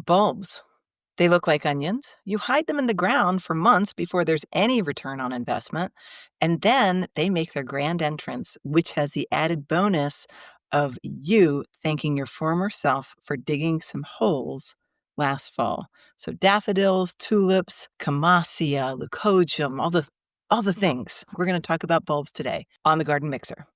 Bulbs. They look like onions. You hide them in the ground for months before there's any return on investment. And then they make their grand entrance, which has the added bonus of you thanking your former self for digging some holes last fall. So daffodils, tulips, camassia, leucojum, all the things. We're going to talk about bulbs today on the Garden Mixer.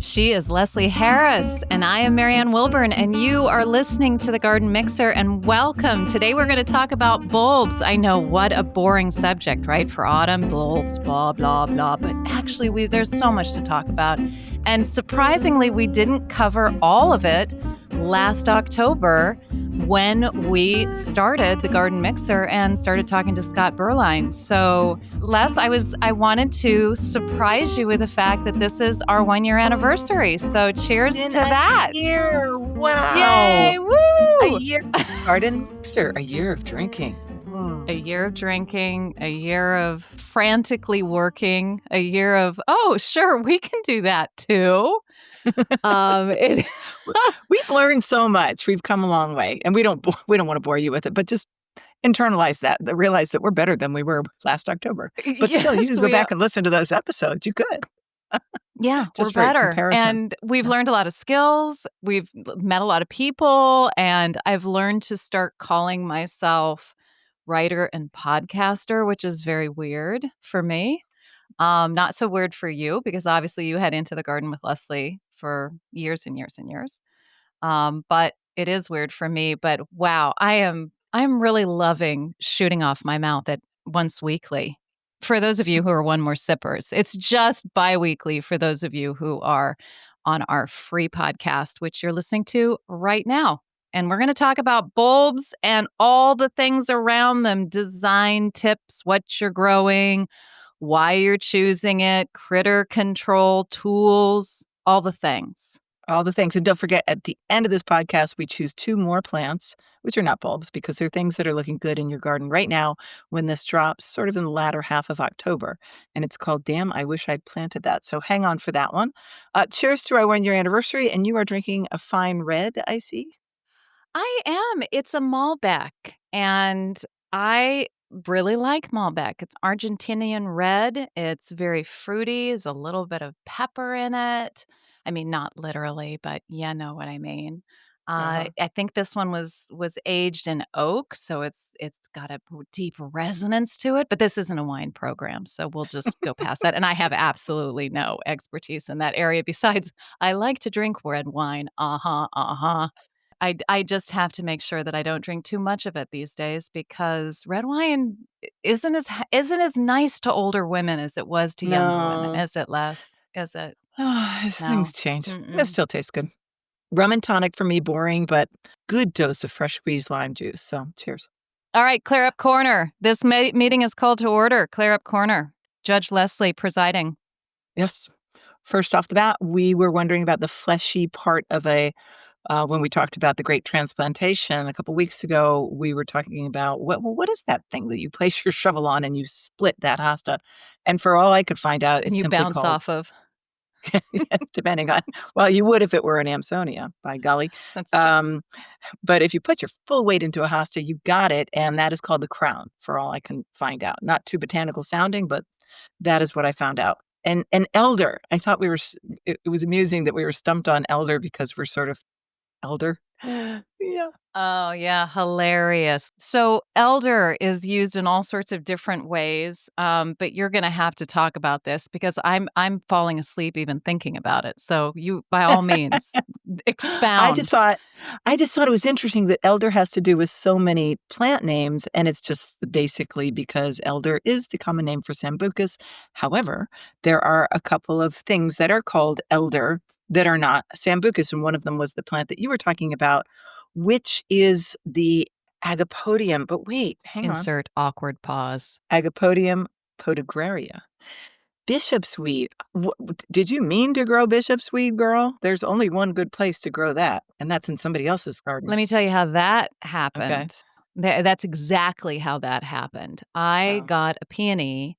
She is Leslie Harris, and I am Marianne Wilburn, and you are listening to the Garden Mixer, and welcome. Today we're going to talk about bulbs. I know, what a boring subject, right? For autumn, bulbs, blah, blah, blah. But actually, there's so much to talk about. And surprisingly, we didn't cover all of it last October when we started the Garden Mixer and started talking to Scott Berline. So, Les, I wanted to surprise you with the fact that this is our 1-year anniversary. So cheers to that. A year. Wow. Yay. Woo. A year. Garden Mixer, a year of drinking. A year of drinking, a year of frantically working, a year of, oh, sure, we can do that too. We've learned so much. We've come a long way, and we don't want to bore you with it, but just internalize that, realize that we're better than we were last October. But still, you can go back and listen to those episodes. You could. Yeah, we're better. And we've learned a lot of skills. We've met a lot of people, and I've learned to start calling myself writer and podcaster, which is very weird for me. Not so weird for you, because obviously you head into the garden with Leslie for years and years and years. But it is weird for me. But wow, I'm really loving shooting off my mouth at once weekly. For those of you who are one more sippers, it's just bi-weekly for those of you who are on our free podcast, which you're listening to right now. And we're going to talk about bulbs and all the things around them, design tips, what you're growing, why you're choosing it, critter control tools, all the things. All the things. And don't forget, at the end of this podcast, we choose 2 more plants, which are not bulbs, because they're things that are looking good in your garden right now when this drops, sort of in the latter half of October. And it's called Damn, I Wish I'd Planted That. So hang on for that one. Cheers to our 1-year anniversary. And you are drinking a fine red, I see. I am. It's a Malbec, and I really like Malbec. It's Argentinian red. It's very fruity. There's a little bit of pepper in it. I mean, not literally, but you know what I mean. I think this one was aged in oak, so it's got a deep resonance to it. But this isn't a wine program, so we'll just go past that. And I have absolutely no expertise in that area. Besides, I like to drink red wine. I just have to make sure that I don't drink too much of it these days, because red wine isn't as nice to older women as it was to younger women. Is it, Les? Is it? Things change. It still tastes good. Rum and tonic for me, boring, but good dose of fresh squeezed lime juice. So cheers. All right, Clear Up Corner. This meeting is called to order. Clear Up Corner. Judge Leslie presiding. Yes. First off the bat, we were wondering about the fleshy part of when we talked about the great transplantation a couple weeks ago. We were talking about what is that thing that you place your shovel on and you split that hosta? And for all I could find out, it's simply bounce off of. Depending on, well, you would if it were an Amsonia, by golly. That's true. But if you put your full weight into a hosta, you got it, and that is called the crown, for all I can find out. Not too botanical sounding, but that is what I found out. And elder, I thought it was amusing that we were stumped on elder because we're sort of elder. Yeah. Oh, yeah. Hilarious. So elder is used in all sorts of different ways, but you're going to have to talk about this because I'm falling asleep even thinking about it. So you, by all means, expound. I just thought it was interesting that elder has to do with so many plant names, and it's just basically because elder is the common name for sambucus. However, there are a couple of things that are called elder that are not sambucus, and one of them was the plant that you were talking about, which is the Agapodium. But wait, hang on. Insert awkward pause. Agapodium podagraria. Bishopsweed. Did you mean to grow bishopsweed, girl? There's only one good place to grow that, and that's in somebody else's garden. Let me tell you how that happened. Okay. That's exactly how that happened. I got a peony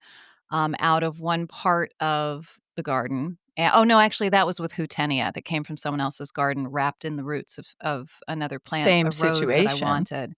out of one part of the garden, Oh, no, actually, that was with Houtenia that came from someone else's garden wrapped in the roots of another plant, Same a rose that I situation. wanted.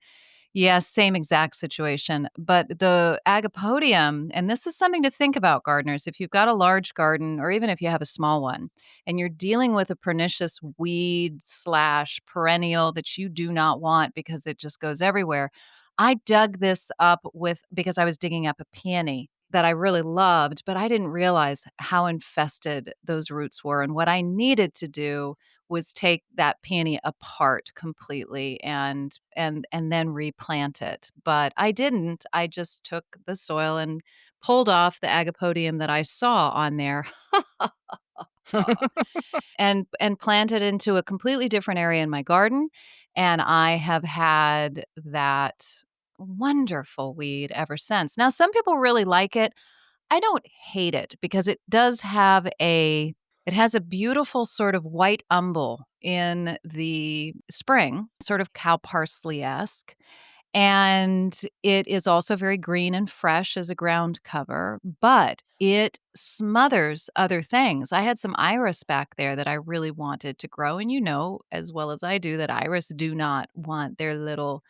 Yes, same exact situation. But the Agapodium, and this is something to think about, gardeners, if you've got a large garden or even if you have a small one and you're dealing with a pernicious weed slash perennial that you do not want because it just goes everywhere. I dug this up because I was digging up a peony that I really loved, but I didn't realize how infested those roots were. And what I needed to do was take that peony apart completely and then replant it. But I didn't. I just took the soil and pulled off the Agapodium that I saw on there and planted into a completely different area in my garden. And I have had that wonderful weed ever since. Now, some people really like it. I don't hate it because it has a beautiful sort of white umbel in the spring, sort of cow parsley-esque, and it is also very green and fresh as a ground cover, but it smothers other things. I had some iris back there that I really wanted to grow, and you know as well as I do that iris do not want their little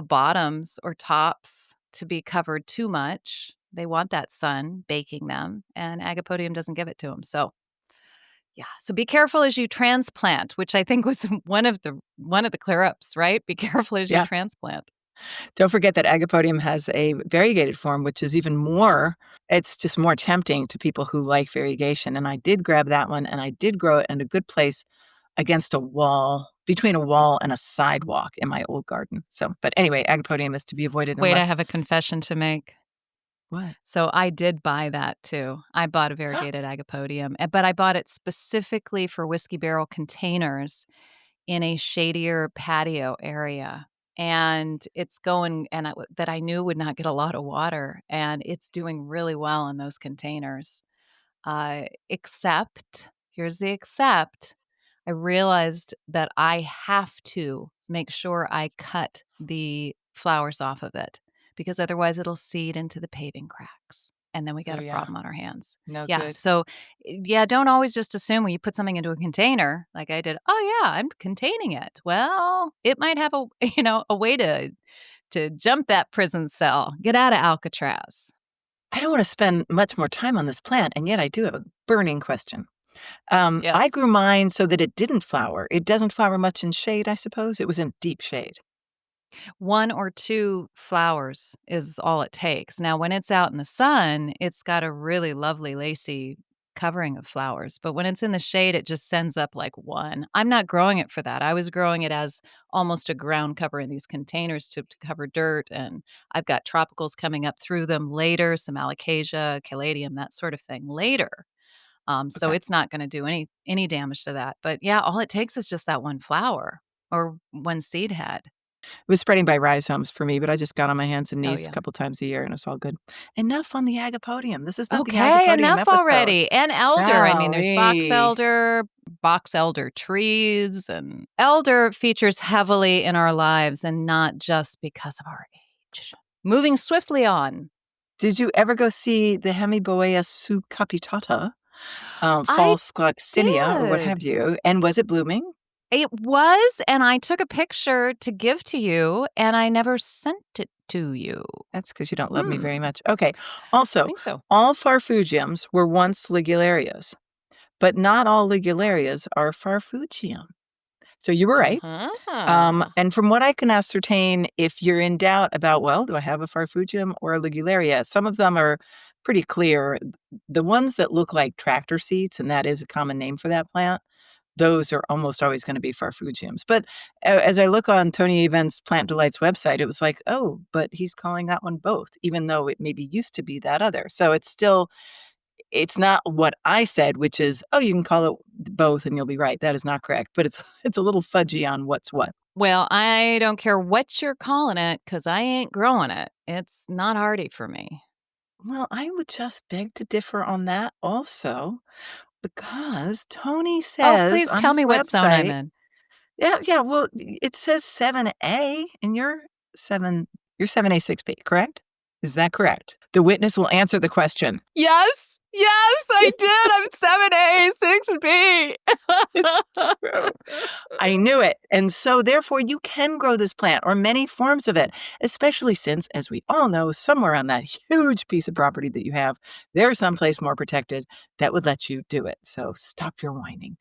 bottoms or tops to be covered too much. They want that sun baking them, and Agapodium doesn't give it to them. So, yeah. So be careful as you transplant, which I think was one of the clear ups, right? Be careful as you Yeah. transplant. Don't forget that Agapodium has a variegated form, which is even more it's just more tempting to people who like variegation, and I did grab that one, and I did grow it in a good place against a wall between a wall and a sidewalk in my old garden. So but anyway, Agapodium is to be avoided Wait, I unless have a confession to make. what? So I did buy that too. I bought a variegated Agapodium, but I bought it specifically for whiskey barrel containers in a shadier patio area. And it's going that I knew would not get a lot of water, and it's doing really well in those containers. Except, here's the except, I realized that I have to make sure I cut the flowers off of it because otherwise it'll seed into the paving cracks. And then we got Oh, a yeah. problem on our hands. No Yeah. good. So, yeah, don't always just assume when you put something into a container, like I did, oh, yeah, I'm containing it. Well, it might have a, a way to jump that prison cell, get out of Alcatraz. I don't wanna spend much more time on this plant, and yet I do have a burning question. I Yes. grew mine so that it didn't flower. It doesn't flower much in shade, I suppose? It was in deep shade. 1 or 2 flowers is all it takes. Now, when it's out in the sun, it's got a really lovely lacy covering of flowers, but when it's in the shade, it just sends up like 1. I'm not growing it for that. I was growing it as almost a ground cover in these containers to cover dirt, and I've got tropicals coming up through them later, some alocasia, caladium, that sort of thing later. So Okay. it's not gonna do any damage to that, but yeah, all it takes is just that 1 flower or 1 seed head. It was spreading by rhizomes for me, but I just got on my hands and Oh, knees a yeah. couple times a year, and it's all good. Enough on the Agapodium. This is not the Okay, Agapodium enough episode. already. And elder. I mean, there's Golly. box elder trees, and elder features heavily in our lives and not just because of our age. Moving swiftly on. Did you ever go see the Hemiboea subcapitata, I false gloxinia, or what have did. you, and was it blooming? It was, and I took a picture to give to you, and I never sent it to you. That's because you don't love me Hmm, very much. Okay. I Also, think so. all farfugiums were once ligularias, but not all ligularias are farfugium. So you were right. Uh-huh. And from what I can ascertain, if you're in doubt about, well, do I have a farfugium or a ligularia? Some of them are pretty clear. The ones that look like tractor seats, and that is a common name for that plant, those are almost always gonna be farfugiums. But as I look on Tony Evans' Plant Delight's website, it was like, "Oh, but he's calling that one both," even though it maybe used to be that other. So it's still it's not what I said, which is, "Oh, you can call it both and you'll be right." That is not correct, but it's it's a little fudgy on what's what. Well, I don't care what you're calling it, cause I ain't growing it. It's not hardy for me. Well, I would just beg to differ on that also, because Tony Oh, says please on tell his me what zone I'm website in. yeah, yeah, well, it says 7A and you're 7A 6B, correct? Is that correct? The witness will answer the question. Yes, I did. I'm 7A, 6B. It's true. I knew it. And so, therefore, you can grow this plant or many forms of it, especially since, as we all know, somewhere on that huge piece of property that you have, there's someplace more protected that would let you do it. So stop your whining.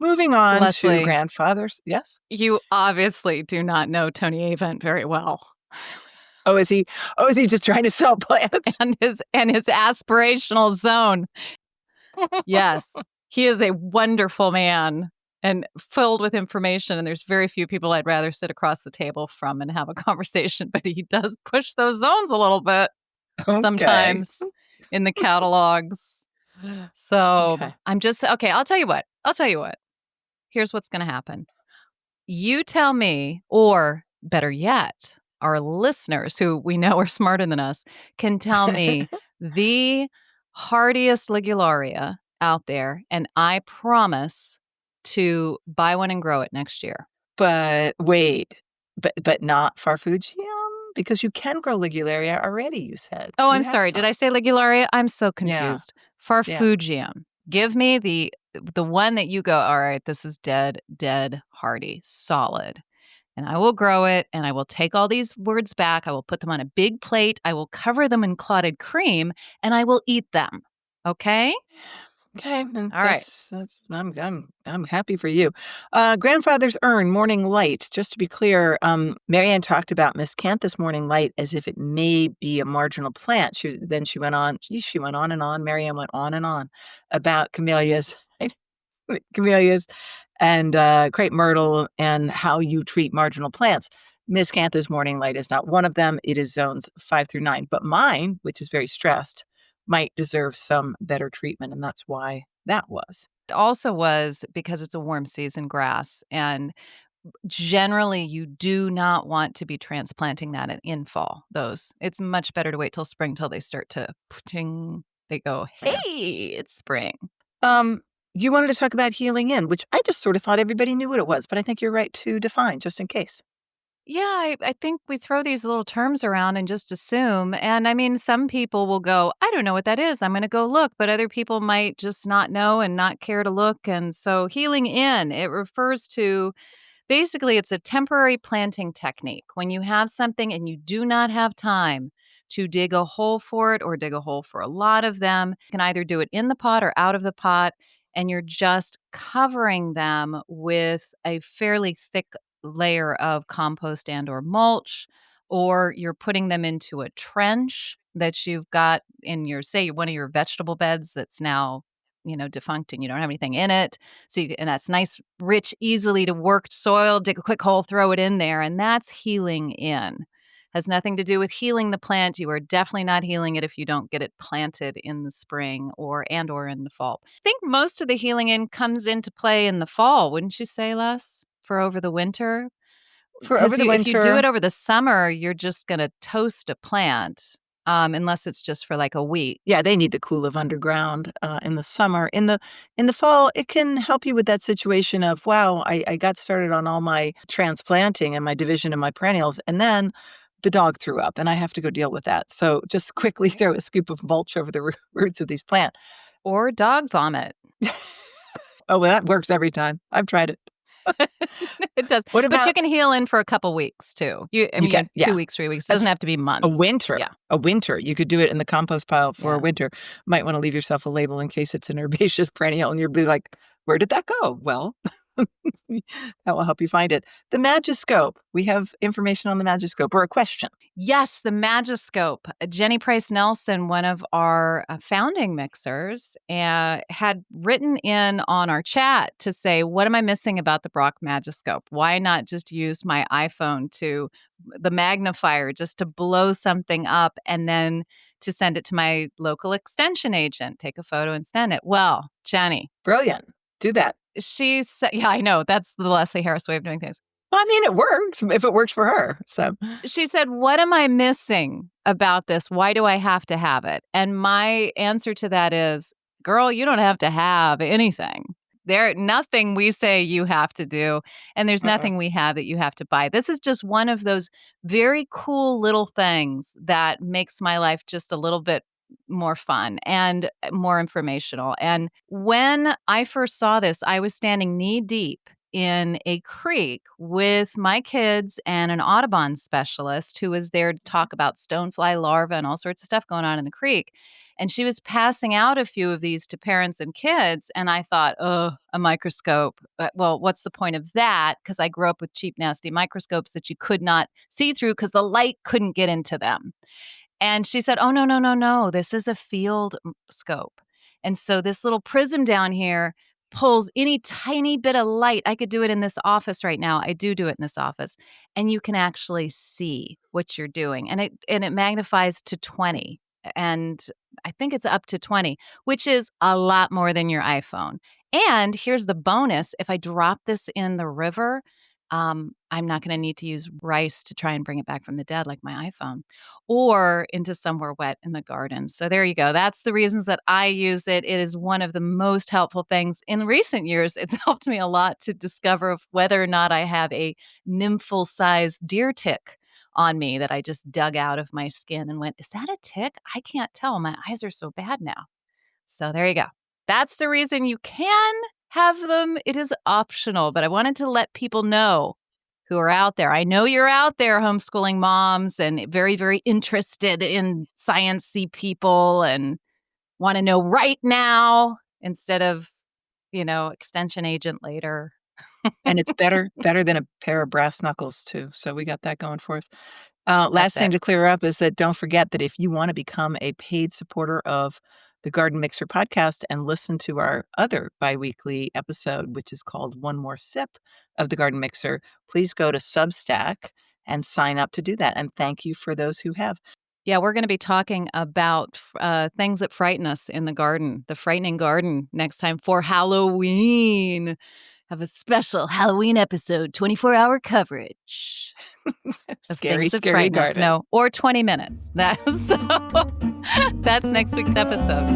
Moving on to Leslie, grandfathers. Yes? you obviously do not know Tony Avent very well. Oh, is he? Oh, is he just trying to sell plants? And his aspirational zone. Yes, he is a wonderful man and filled with information, and there's very few people I'd rather sit across the table from and have a conversation, but he does push those zones a little bit Okay. sometimes in the catalogs. So, Okay. I'm just okay, I'll tell you what. Here's what's gonna happen. You tell me, or better yet, our listeners, who we know are smarter than us, can tell me the hardiest ligularia out there, and I promise to buy one and grow it next year. But wait, but not Farfugium? Because you can grow Ligularia already, you said. Oh, You I'm have sorry. Did some. I say ligularia? I'm so Yeah, confused. yeah. Farfugium. Give me the one that you go, all right, this is dead, hardy, solid. And I will grow it, and I will take all these words back. I will put them on a big plate. I will cover them in clotted cream, and I will eat them. Okay? Okay, and All right. that's I'm happy for you. Grandfather's urn, morning light. Just to be clear, Marianne talked about miscanthus morning light as if it may be a marginal plant. She went on. She went on and on. Marianne went on and on about camellias, camellias, and crepe myrtle, and how you treat marginal plants. Miscanthus morning light is not one of them. It is zones 5 through 9. But mine, which is very stressed, might deserve some better treatment, and that's why that was. It also was because it's a warm season grass, and generally you do not want to be transplanting that in fall. Those it's much better to wait till spring till they start to ching. They go, Yeah. hey, it's spring. Um, you wanted to talk about healing in, which I just sort of thought everybody knew what it was, but I think you're right to define just in case. Yeah, I think we throw these little terms around and just assume. And I mean, some people will go, I don't know what that is. I'm going to go look. But other people might just not know and not care to look. And so, healing in, it refers to basically, it's a temporary planting technique. When you have something and you do not have time to dig a hole for it or dig a hole for a lot of them, you can either do it in the pot or out of the pot. And you're just covering them with a fairly thick layer of compost and or mulch, or you're putting them into a trench that you've got in your, say, one of your vegetable beds that's now, defunct and you don't have anything in it. So and that's nice, rich, easily to work soil. Dig a quick hole, throw it in there, and that's healing in. Has nothing to do with healing the plant. You are definitely not healing it if you don't get it planted in the spring or in the fall. I think most of the healing in comes into play in the fall, wouldn't you say, Les? For over the winter, For over because the if you do it winter, over the summer, you're just going to toast a plant, unless it's just for like a week. yeah, they need the cool of underground in the summer. In the fall, it can help you with that situation of, wow, I got started on all my transplanting and my division and my perennials, and then the dog threw up, and I have to go deal with that. So just quickly throw a scoop of mulch over the roots of these plants. Or dog vomit. Oh, well, that works every time. I've tried it. It does. What But you about can heal in for a couple weeks too. I you mean, can? Yeah, 2 weeks, 3 weeks. It doesn't as have to be a months. winter. Yeah. A winter, you could do it in the compost pile for a Yeah. winter. Might want to leave yourself a label in case it's an herbaceous perennial, and you'll be like, "Where did that go?" Well, that will help you find it. The Magiscope. We have information on the Magiscope or a question. Yes, the Magiscope. Jenny Price Nelson, one of our founding mixers, had written in on our chat to say, what am I missing about the Brock Magiscope? Why not just use my iPhone to the magnifier just to blow something up and then to send it to my local extension agent, take a photo and send it? Well, Jenny, Brilliant. Do that. she said, yeah, I know. That's the Leslie Harris way of doing things. Well, I mean, it works if it works for her. So She said, what am I missing about this? Why do I have to have it? And my answer to that is, girl, you don't have to have anything. Nothing we say you have to do, and there's Uh-uh. nothing we have that you have to buy. This is just one of those very cool little things that makes my life just a little bit more fun and more informational. And when I first saw this, I was standing knee deep in a creek with my kids and an Audubon specialist who was there to talk about stonefly larvae and all sorts of stuff going on in the creek. And she was passing out a few of these to parents and kids. And I thought, oh, a microscope. Well, what's the point of that? Because I grew up with cheap, nasty microscopes that you could not see through because the light couldn't get into them. And she said, "Oh, no, no, no, no. This is a field scope. And so this little prism down here pulls any tiny bit of light. I could do it in this office right now. I do it in this office. And you can actually see what you're doing. And it magnifies to 20. And I think it's up to 20, which is a lot more than your iPhone. And here's the bonus. If I drop this in the river, I'm not going to need to use rice to try and bring it back from the dead like my iPhone or into somewhere wet in the garden. So there you go. That's the reasons that I use it. It is one of the most helpful things in recent years. It's helped me a lot to discover whether or not I have a nymphal-sized deer tick on me that I just dug out of my skin and went, "Is that a tick? I can't tell. My eyes are so bad now." So there you go. That's the reason you can have them. It is optional, but I wanted to let people know who are out there. I know you're out there, homeschooling moms, and very, very interested in sciencey people and want to know right now instead of, extension agent later. And it's better than a pair of brass knuckles too, so we got that going for us. That's Last thing it. to clear up is that don't forget that if you wanna become a paid supporter of the Garden Mixer podcast and listen to our other biweekly episode, which is called One More Sip of the Garden Mixer, please go to Substack and sign up to do that, and thank you for those who have. Yeah, we're going to be talking about things that frighten us in the garden, the frightening garden next time for Halloween. Have a special Halloween episode, 24-hour coverage of Scary, things that scary frighten us. garden. No, or 20 minutes. That's next week's episode.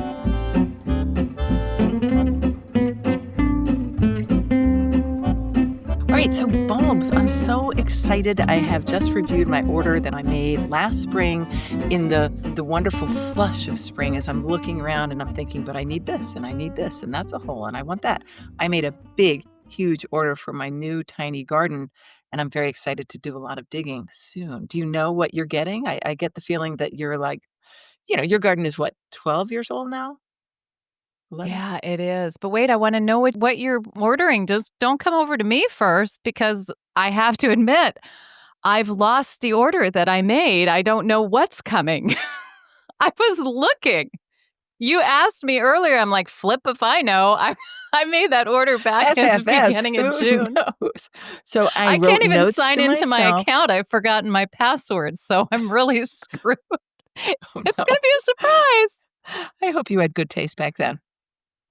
All right, so bulbs. I'm so excited. I have just reviewed my order that I made last spring in the wonderful flush of spring as I'm looking around and I'm thinking, but I need this and I need this and that's a hole and I want that. I made a big, huge order for my new tiny garden and I'm very excited to do a lot of digging soon. Do you know what you're getting? I get the feeling that you're like, your garden is what, 12 years old now? 11? Yeah, it is. But wait, I want to know what you're ordering. Just don't come over to me first because I have to admit, I've lost the order that I made. I don't know what's coming. I was looking. You asked me earlier. I'm like, flip if I know. I made that order back in the FFS, beginning of who June. knows? So I I can't wrote even notes sign to into my myself. account. I've forgotten my password, so I'm really screwed. Oh, It's no. going to be a surprise. I hope you had good taste back then.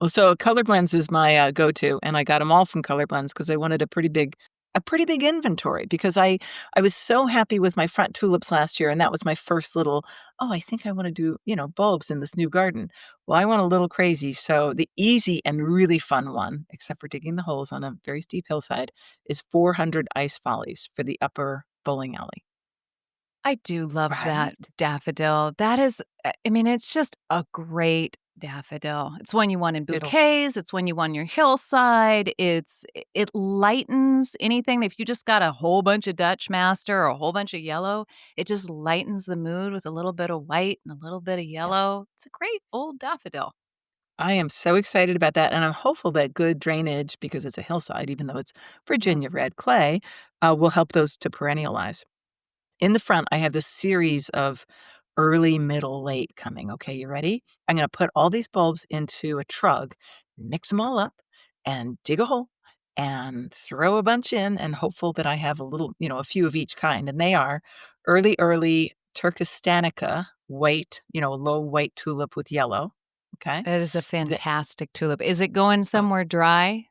Well, so Color Blends is my go-to, and I got them all from Color Blends because I wanted a pretty big inventory because I was so happy with my front tulips last year, and that was my first little, "Oh, I think I wanna do, bulbs in this new garden." Well, I went a little crazy, so the easy and really fun one, except for digging the holes on a very steep hillside, is 400 ice follies for the upper bowling alley. I do love that Right? daffodil. That is, I mean, it's just a great daffodil. It's one you want in It'll bouquets. It's one you want on your hillside. It lightens anything. If you just got a whole bunch of Dutch master or a whole bunch of yellow, it just lightens the mood with a little bit of white and a little bit of Yeah. yellow. It's a great old daffodil. I am so excited about that, and I'm hopeful that good drainage, because it's a hillside, even though it's Virginia red clay, will help those to perennialize. In the front, I have this series of early, middle, late coming. Okay, you ready? I'm gonna put all these bulbs into a trug, mix them all up, and dig a hole, and throw a bunch in, and hopeful that I have a little, a few of each kind. And they are early Turkistanica, white, a low white tulip with yellow. Okay. It is a The, fantastic tulip. Is it going oh, somewhere dry?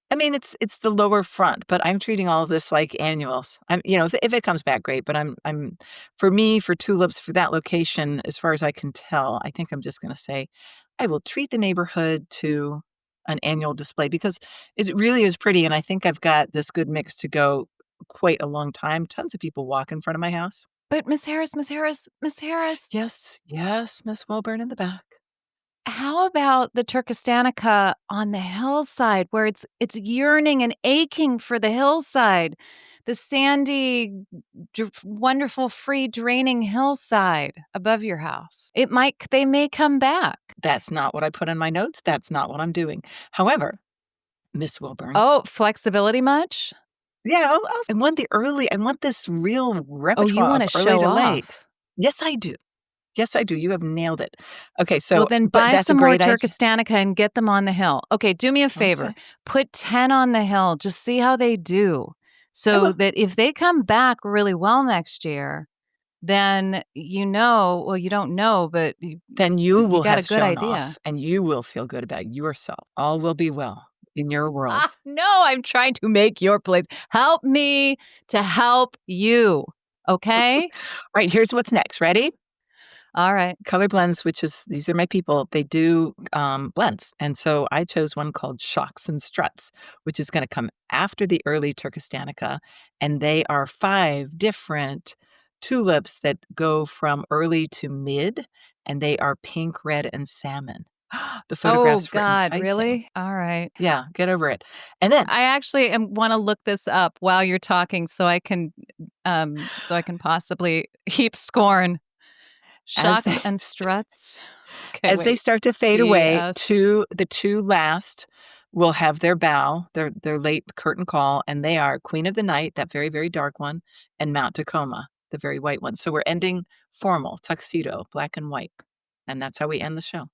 I mean, it's the lower front, but I'm treating all of this like annuals. If it comes back, great, but I'm for me, for tulips, for that location, as far as I can tell, I think I'm just gonna say, I will treat the neighborhood to an annual display because it really is pretty, and I think I've got this good mix to go quite a long time. Tons of people walk in front of my house. But Miss Harris, Yes, yes, Miss Wilburn in the back. how about the Turkistanica on the hillside where it's yearning and aching for the hillside? The sandy, wonderful, free draining hillside above your house. They may come back. That's not what I put in my notes. That's not what I'm doing. However, Miss Wilburn. Oh, flexibility much? Yeah, I want this real Oh, you repertoire of wanna early show to late. off. Yes, I do. Yes, I do. You have nailed it. Okay, Well, so then but buy that's a some more great idea. Turkistanica and get them on the hill. Okay, do me a favor. Okay, Put 10 on the hill. Just see how they do. I So will. that if they come back really well next year, then you don't know, but Then you you will got a have good shown idea. off, and you will feel good about yourself. All will be well in your world. No, I'm trying to make your place. Help me to help you. Okay? Right, here's what's next. Ready? All right. Color blends, which is these are my people. They do blends, and so I chose one called Shocks and Struts, which is going to come after the early Turkistanica, and they are 5 different tulips that go from early to mid, and they are pink, red, and salmon. The Oh photographs were God, enticing. really? All right. Yeah, get over it. And then I actually wanna look this up while you're talking so I can possibly heap scorn. as Shocks they and struts? Okay, as they wait. start to fade away, TS. the 2 last will have their bow, their late curtain call, and they are Queen of the Night, that very, very dark one, and Mount Tacoma, the very white one. So we're ending formal, tuxedo, black and white, and that's how we end the show.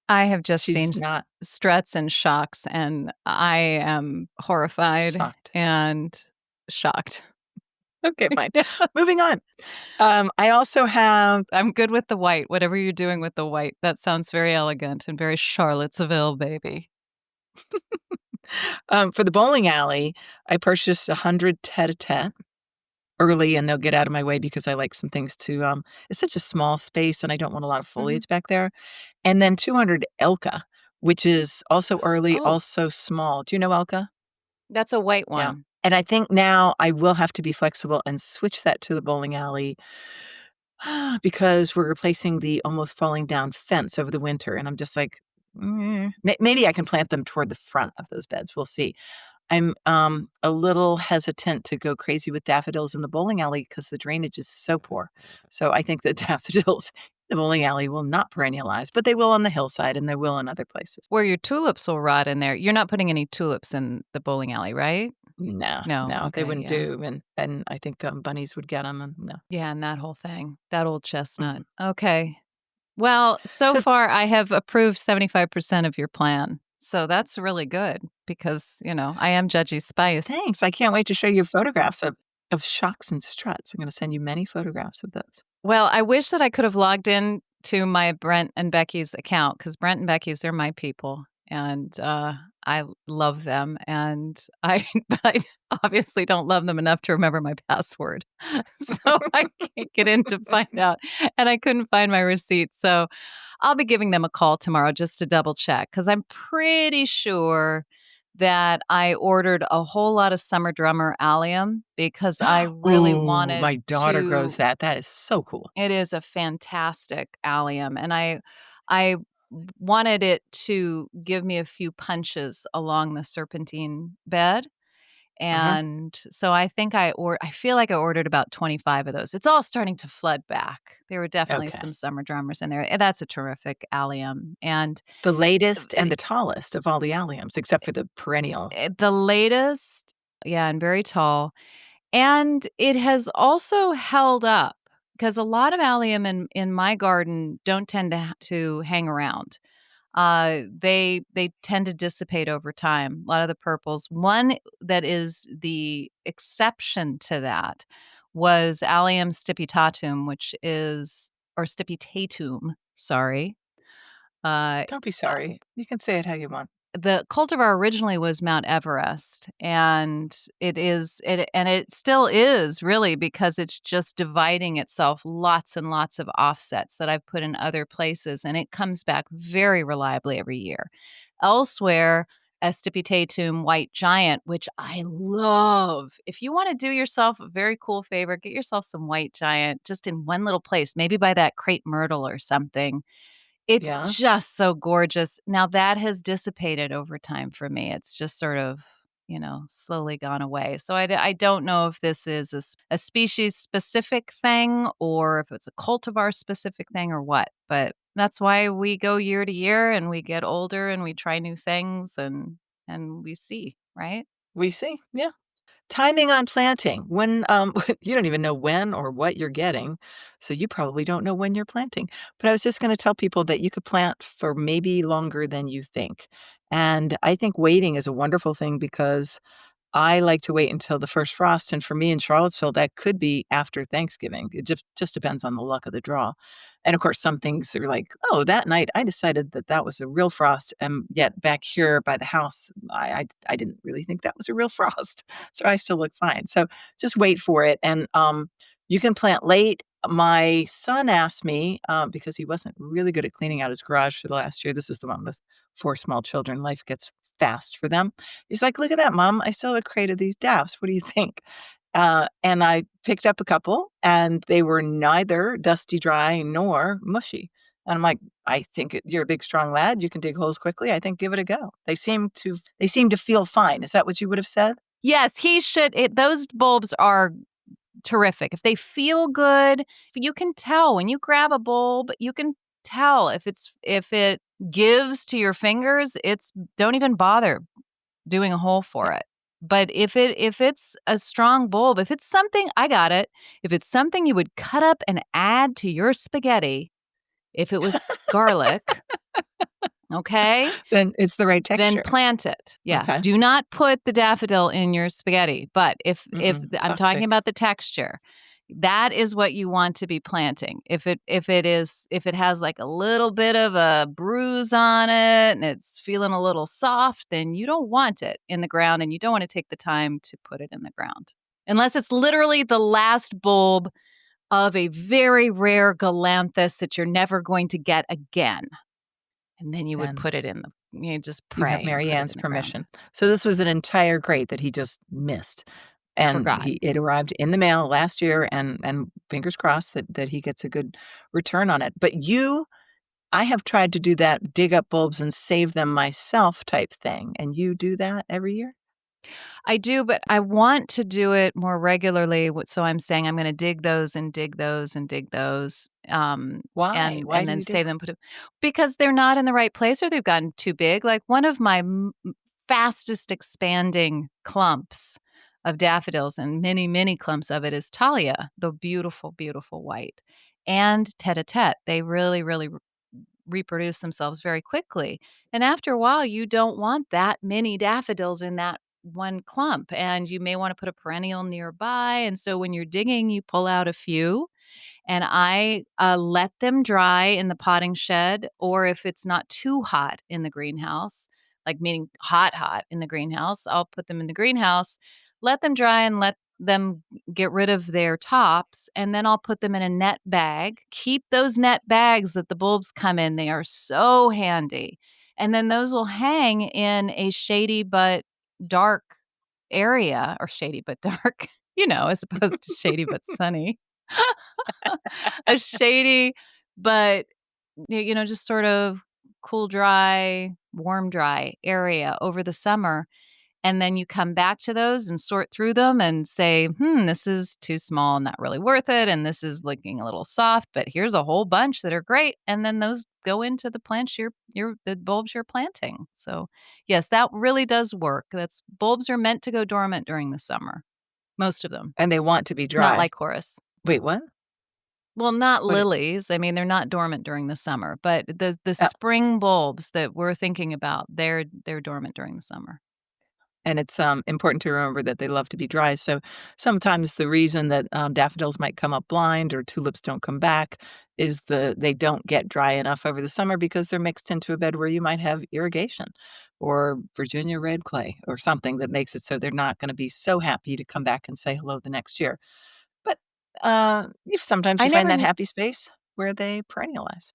I have just seen She's not struts and shocks, and I am horrified shocked. and shocked. Okay, fine. Moving on. I also have, I'm good with the white, whatever you're doing with the white. That sounds very elegant and very Charlottesville, baby. for the bowling alley, I purchased 100 tete-a-tete early, and they'll get out of my way because I like some things to, it's such a small space, and I don't want a lot of Mhm. foliage back there. And then 200 Elka, which is also early, Oh, also small. Do you know Elka? that's a white Yeah. one. And I think now I will have to be flexible and switch that to the bowling alley because we're replacing the almost falling down fence over the winter. And I'm just like, maybe I can plant them toward the front of those beds. We'll see. I'm a little hesitant to go crazy with daffodils in the bowling alley because the drainage is so poor. So I think that daffodils in the bowling alley will not perennialize, but they will on the hillside and they will in other places. Where your tulips will rot in there. You're not putting any tulips in the bowling alley, right? No, No, no, they okay, wouldn't yeah. do, and I think, bunnies would get them. And no. Yeah, and that whole thing, that old chestnut. Mhm. Okay. Well, so So far I have approved 75% of your plan. So that's really good because, I am judgy spice. thanks, I can't wait to show you photographs of shocks and struts. I'm gonna send you many photographs of those. Well, I wish that I could have logged in to my Brent and Becky's account because Brent and Becky's, they're my people. And I love them. And but I obviously don't love them enough to remember my password. So I can't get in to find out. And I couldn't find my receipt. So I'll be giving them a call tomorrow just to double check because I'm pretty sure that I ordered a whole lot of summer drummer allium because I really Ooh, wanted my daughter grows to. that. That is so cool. It is a fantastic allium, and I wanted it to give me a few punches along the serpentine bed, Mhm. and so I think I feel like I ordered about 25 of those. It's all starting to flood back. There were definitely Okay. some summer drummers in there, and that's a terrific allium, and The uh, latest and eh the tallest of all the alliums, except for the perennial. the latest, yeah, and very tall. And it has also held up because a lot of allium in my garden don't tend to hang around. They tend to dissipate over time. A lot of the purples. One that is the exception to that was Allium stipitatum, which is or stipitatum. Sorry. Uh, Don't be sorry. You can say it how you want. the cultivar originally was Mount Everest, and it still is really because it's just dividing itself lots and lots of offsets that I've put in other places, and it comes back very reliably every year. elsewhere Estipitatum white giant, which I love. If you want to do yourself a very cool favor, get yourself some white giant just in one little place, maybe by that crepe myrtle or something. It's Yeah. just so gorgeous. Now that has dissipated over time for me. It's just sort of, slowly gone away. So I don't know if this is a species specific thing or if it's a cultivar specific thing or what. But that's why we go year to year and we get older and we try new things and we see, right? We see. Yeah. Timing on planting. When, you don't even know when or what you're getting, so you probably don't know when you're planting. But I was just gonna tell people that you could plant for maybe longer than you think. And I think waiting is a wonderful thing because I like to wait until the first frost, and for me in Charlottesville, that could be after Thanksgiving. It just depends on the luck of the draw. And of course, some things are like, "Oh, that night I decided that that was a real frost," and yet back here by the house, I didn't really think that was a real frost, so I still look fine. So just wait for it, and, you can plant late. My son asked me, because he wasn't really good at cleaning out his garage for the last year. This is the one with 4 small children. Life gets fast for them. He's like, "Look at that, mom. I still have a crate of these daffs. What do you think?" And I picked up a couple, and they were neither dusty dry nor mushy. And I'm like, "I think you're a big, strong lad. You can dig holes quickly. I think give it a go." They seem to feel fine. Is that what you would have said? Yes, he should. Those bulbs are terrific. If they feel good, you can tell when you grab a bulb, you can tell if it gives to your fingers, it's don't even bother doing a hole Yeah. for it. But if it's a strong bulb, if it's something I got it, if it's something you would cut up and add to your spaghetti, if it was garlic, okay? Then it's the right Then texture. plant it. Yeah. Okay. Do not put the daffodil in your spaghetti. But Mm-mm. I'm talking Toxic. about the texture, that is what you want to be planting. If it has like a little bit of a bruise on it and it's feeling a little soft, then you don't want it in the ground and you don't want to take the time to put it in the ground. Unless it's literally the last bulb of a very rare galanthus that you're never going to get again. And then you would Then put it in just you have pray and put it Marianne's in the ground. permission. So this was an entire crate that he just missed, and Forgot. it arrived in the mail last year, and fingers crossed that he gets a good return on it. But I have tried to do that dig up bulbs and save them myself type thing, and you do that every year? I do, but I want to do it more regularly. So I'm saying I'm going to dig those and dig those and dig those, Why? Why and do then you dig save them? them. Put it because they're not in the right place or they've gotten too big. Like one of my fastest expanding clumps of daffodils, and many many clumps of it is Talia, the beautiful beautiful white, and tete-a-tete. They really really reproduce themselves very quickly. And after a while, you don't want that many daffodils in that one clump, and you may want to put a perennial nearby. And so when you're digging, you pull out a few and I let them dry in the potting shed, or if it's not too hot in the greenhouse, like meaning hot, hot in the greenhouse, I'll put them in the greenhouse, let them dry and let them get rid of their tops. And then I'll put them in a net bag. Keep those net bags that the bulbs come in, they are so handy. And then those will hang in a shady but dark area, or shady but dark, as opposed to shady but sunny. A shady, but just sort of cool, dry, warm, dry area over the summer. And then you come back to those and sort through them and say, this is too small, not really worth it. And this is looking a little soft, but here's a whole bunch that are great. And then those go into the plants the bulbs you're planting. So yes, that really does work. That's bulbs are meant to go dormant during the summer. Most of them. And they want to be Not dry. like Horace. Wait, what? Well, not What lilies. I mean, they're not dormant during the summer, but the oh, spring bulbs that we're thinking about, they're dormant during the summer. and it's, important to remember that they love to be dry, so sometimes the reason that, daffodils might come up blind or tulips don't come back is they don't get dry enough over the summer because they're mixed into a bed where you might have irrigation or Virginia red clay or something that makes it so they're not gonna be so happy to come back and say hello the next year. But, if sometimes I you find never that kn happy space where they perennialize.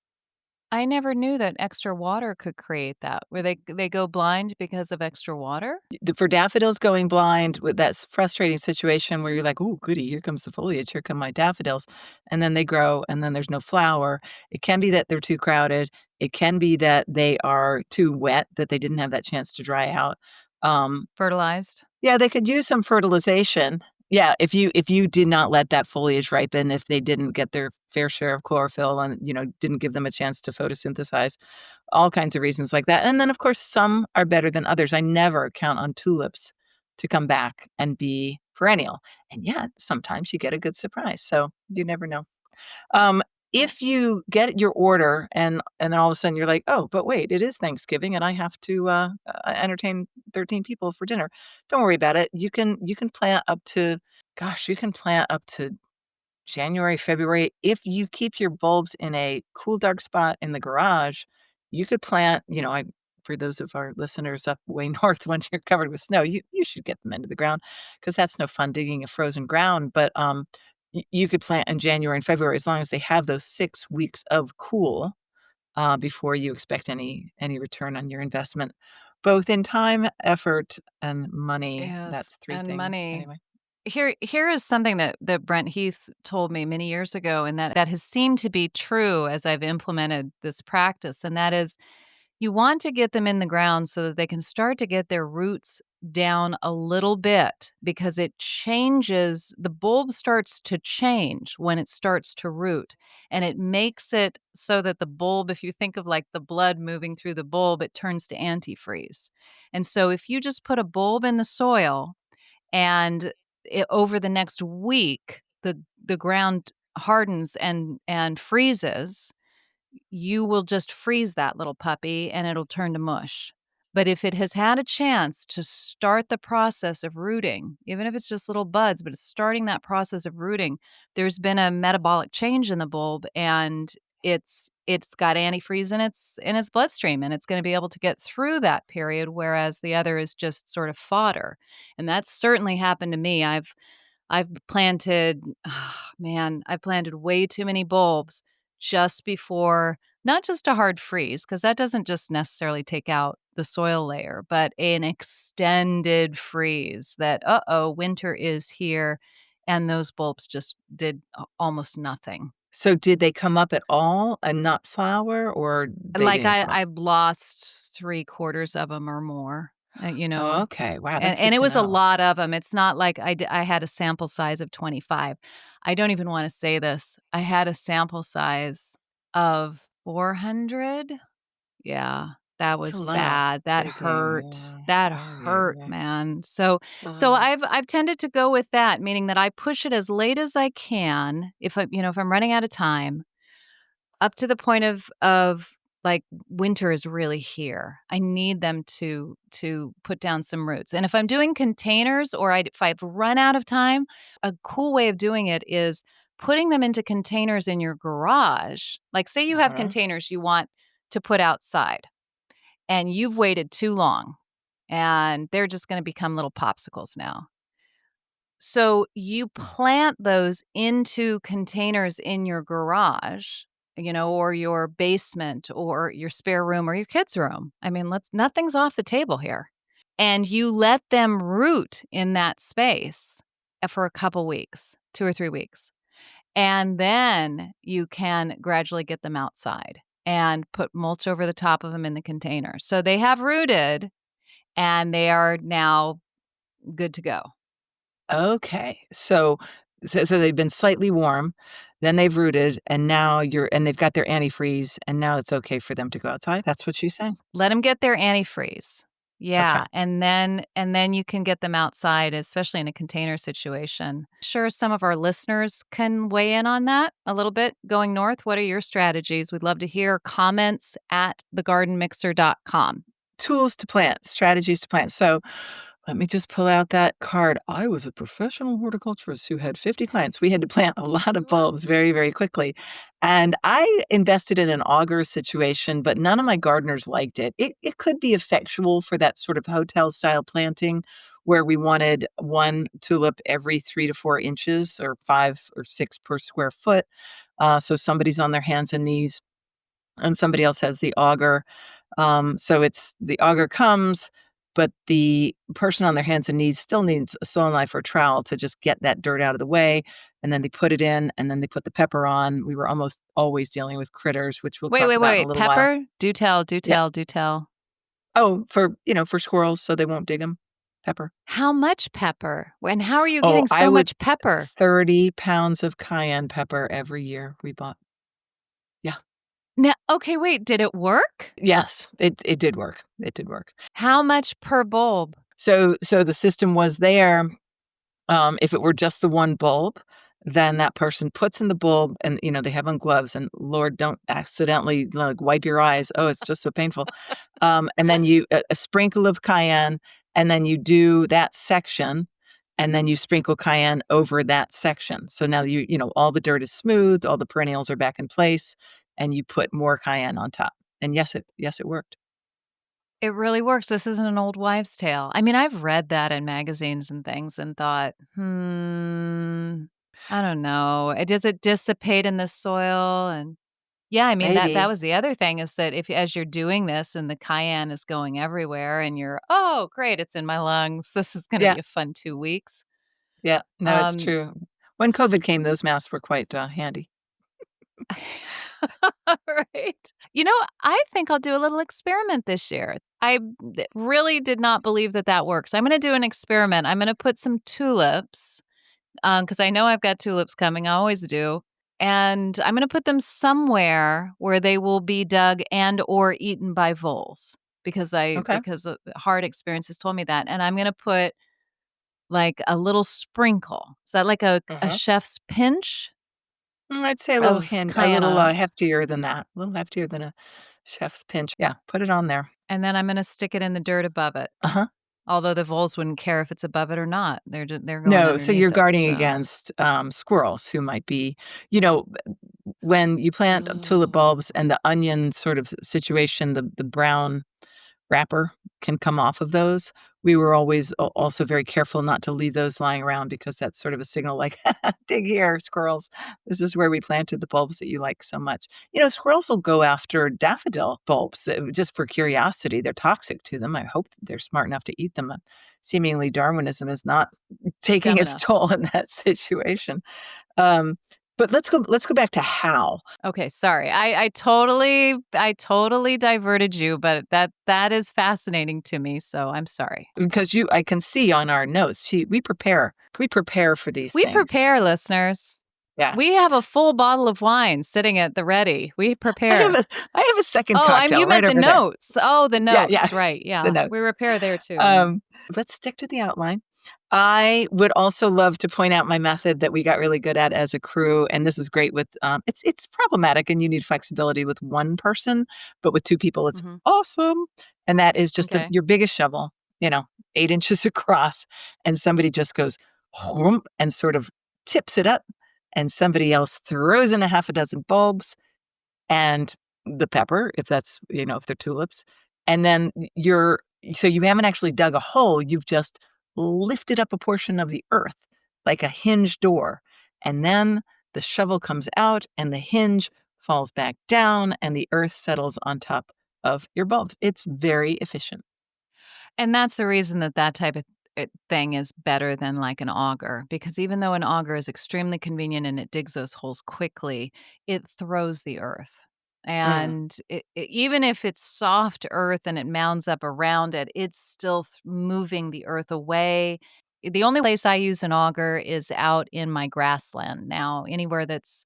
I never knew that extra water could create that, where they go blind because of extra water? For daffodils going blind, with that frustrating situation where you're like, "Oh, goody, here comes the foliage, here come my daffodils," and then they grow, and then there's no flower. It can be that they're too crowded. It can be that they are too wet, that they didn't have that chance to dry out. Um, Fertilized? yeah, they could use some fertilization. Yeah, if you did not let that foliage ripen, if they didn't get their fair share of chlorophyll and, didn't give them a chance to photosynthesize, all kinds of reasons like that. And then, of course, some are better than others. I never count on tulips to come back and be perennial. And yet, sometimes you get a good surprise. So you never know. Um, if you get your order and then all of a sudden you're like, "Oh, but wait, it is Thanksgiving and I have to, entertain 13 people for dinner." Don't worry about it. You can plant up to gosh, you can plant up to January, February. If you keep your bulbs in a cool, dark spot in the garage, you could plant, I for those of our listeners up way north, when you're covered with snow, you should get them into the ground because that's no fun digging a frozen ground. But you could plant in January and February as long as they have those 6 weeks of cool before you expect any return on your investment, both in time, effort, and money. Yes, That's three and things money. anyway. Here is something that Brent Heath told me many years ago, and that has seemed to be true as I've implemented this practice, and that is you want to get them in the ground so that they can start to get their roots down a little bit because it changes the bulb starts to change when it starts to root, and it makes it so that the bulb, if you think of like the blood moving through the bulb, it turns to antifreeze. And so if you just put a bulb in the soil and over the next week the ground hardens and freezes, you will just freeze that little puppy and it'll turn to mush. But if it has had a chance to start the process of rooting, even if it's just little buds, but it's starting that process of rooting, there's been a metabolic change in the bulb and it's got antifreeze in its bloodstream and it's going to be able to get through that period, whereas the other is just sort of fodder. And that's certainly happened to me. I've planted, man, I planted way too many bulbs just before, not just a hard freeze, because that doesn't just necessarily take out the soil layer, but an extended freeze that, winter is here. And those bulbs just did almost nothing. So did they come up at all and not flower, or they Like didn't come up? I lost 3/4 of them or more, Oh, okay. Wow, that's and good it to was a know. lot of them. It's not like I had a sample size of 25. I don't even wanna say this. I had a sample size of 400. Yeah, that It's a was lot bad. That digging. hurt. Yeah. That Oh, yeah, hurt, yeah. man. So Uh, I've tended to go with that, meaning that I push it as late as I can if I'm running out of time, up to the point of like winter is really here. I need them to put down some roots. And if I'm doing containers or if I've run out of time, a cool way of doing it is putting them into containers in your garage. Like say you have uh-huh. containers you want to put outside and you've waited too long and they're just going to become little popsicles now. So you plant those into containers in your garage, or your basement or your spare room or your kids' room. I mean, nothing's off the table here. And you let them root in that space for a couple weeks, 2 or 3 weeks. And then you can gradually get them outside and put mulch over the top of them in the container. So they have rooted and they are now good to go. Okay. So they've been slightly warm, then they've rooted, and now they've got their antifreeze, and now it's okay for them to go outside? That's what she's saying? Let them get their antifreeze. Okay. Yeah, and then you can get them outside, especially in a container situation. Sure, some of our listeners can weigh in on that a little bit going north. What are your strategies? We'd love to hear comments at thegardenmixer.com. Tools to plant, strategies to plant. So let me just pull out that card. I was a professional horticulturist who had 50 clients. We had to plant a lot of bulbs very, very quickly. And I invested in an auger situation, but none of my gardeners liked it. It could be effectual for that sort of hotel style planting where we wanted one tulip every 3 to 4 inches or 5 or 6 per square foot. So somebody's on their hands and knees and somebody else has the auger. So it's the auger comes, but the person on their hands and knees still needs a saw knife or trowel to just get that dirt out of the way, and then they put it in, and then they put the pepper on. We were almost always dealing with critters, which we'll Wait, talk wait, about in a wait. little while. Pepper? Do tell, do Yeah. tell, do tell. Oh, for squirrels so they won't dig them. Pepper. How much pepper? And how are you Oh, getting I so would much pepper? 30 pounds of cayenne pepper every year we bought. Yeah. Now, okay, wait, did it work? Yes, it did work. It did work. How much per bulb? So the system was there. If it were just the one bulb, then that person puts in the bulb and, they have on gloves and Lord, don't accidentally like wipe your eyes. Oh, it's just so painful. And then a sprinkle of cayenne, and then you do that section, and then you sprinkle cayenne over that section. So now all the dirt is smoothed, all the perennials are back in place, and you put more cayenne on top. And yes, it worked. It really works. This isn't an old wives' tale. I mean, I've read that in magazines and things and thought, I don't know. Does it dissipate in the soil? And yeah, I mean that Maybe. was the other thing is that if as you're doing this and the cayenne is going everywhere and you're, oh great, it's in my lungs. This is going to Yeah. be a fun 2 weeks. Yeah. No, it's Um, true. When COVID came, those masks were quite handy. right. I think I'll do a little experiment this year. Really did not believe that that works. I'm going to do an experiment. I'm going to put some tulips because I know I've got tulips coming. I always do. And I'm going to put them somewhere where they will be dug and or eaten by voles Okay. because the hard experiences told me that. And I'm going to put like a little sprinkle. Is that like a Uh-huh. chef's pinch I'd say of a cayenne little, on it? heftier than that, a little heftier than a chef's pinch. Yeah, put it on there. And then I'm gonna stick it in the dirt above it. Uh-huh. Although the voles wouldn't care if it's above it or not. They're going No, so you're underneath it, guarding so against, squirrels who might be you know, when you plant tulip bulbs and the onion sort of situation, the brown wrapper can come off of those. We were always also very careful not to leave those lying around because that's sort of a signal like, dig here, squirrels. This is where we planted the bulbs that you like so much. Squirrels will go after daffodil bulbs just for curiosity. They're toxic to them. I hope that they're smart enough to eat them. Seemingly, Darwinism is not taking dumb its enough. toll in that situation. Um, but let's go back to how. Okay, sorry. I totally diverted you, but that is fascinating to me, so I'm sorry. Because I can see on our notes, we prepare for these We things. prepare, listeners. Yeah. We have a full bottle of wine sitting at the ready. We I have prepare. a I have a second Oh, cocktail you right meant the over there. notes. Oh, the Yeah, notes, right, the yeah. We notes. repair there too, yeah. Um, let's stick to the outline. I would also love to point out my method that we got really good at as a crew, and this is great with, it's problematic and you need flexibility with one person, but with two people, it's Mhm. awesome, and that is just Okay. your biggest shovel, 8 inches across, and somebody just goes, "Whoomp," and sort of tips it up, and somebody else throws in a half a dozen bulbs, and the pepper, if that's, if they're tulips, and then so you haven't actually dug a hole, you've just lifted up a portion of the earth like a hinge door, and then the shovel comes out and the hinge falls back down and the earth settles on top of your bulbs. It's very efficient. And that's the reason that type of thing is better than like an auger, because even though an auger is extremely convenient and it digs those holes quickly, it throws the earth. Mm. And even if it's soft earth and it mounds up around it, it's still moving the earth away. The only place I use an auger is out in my grassland now, anywhere that's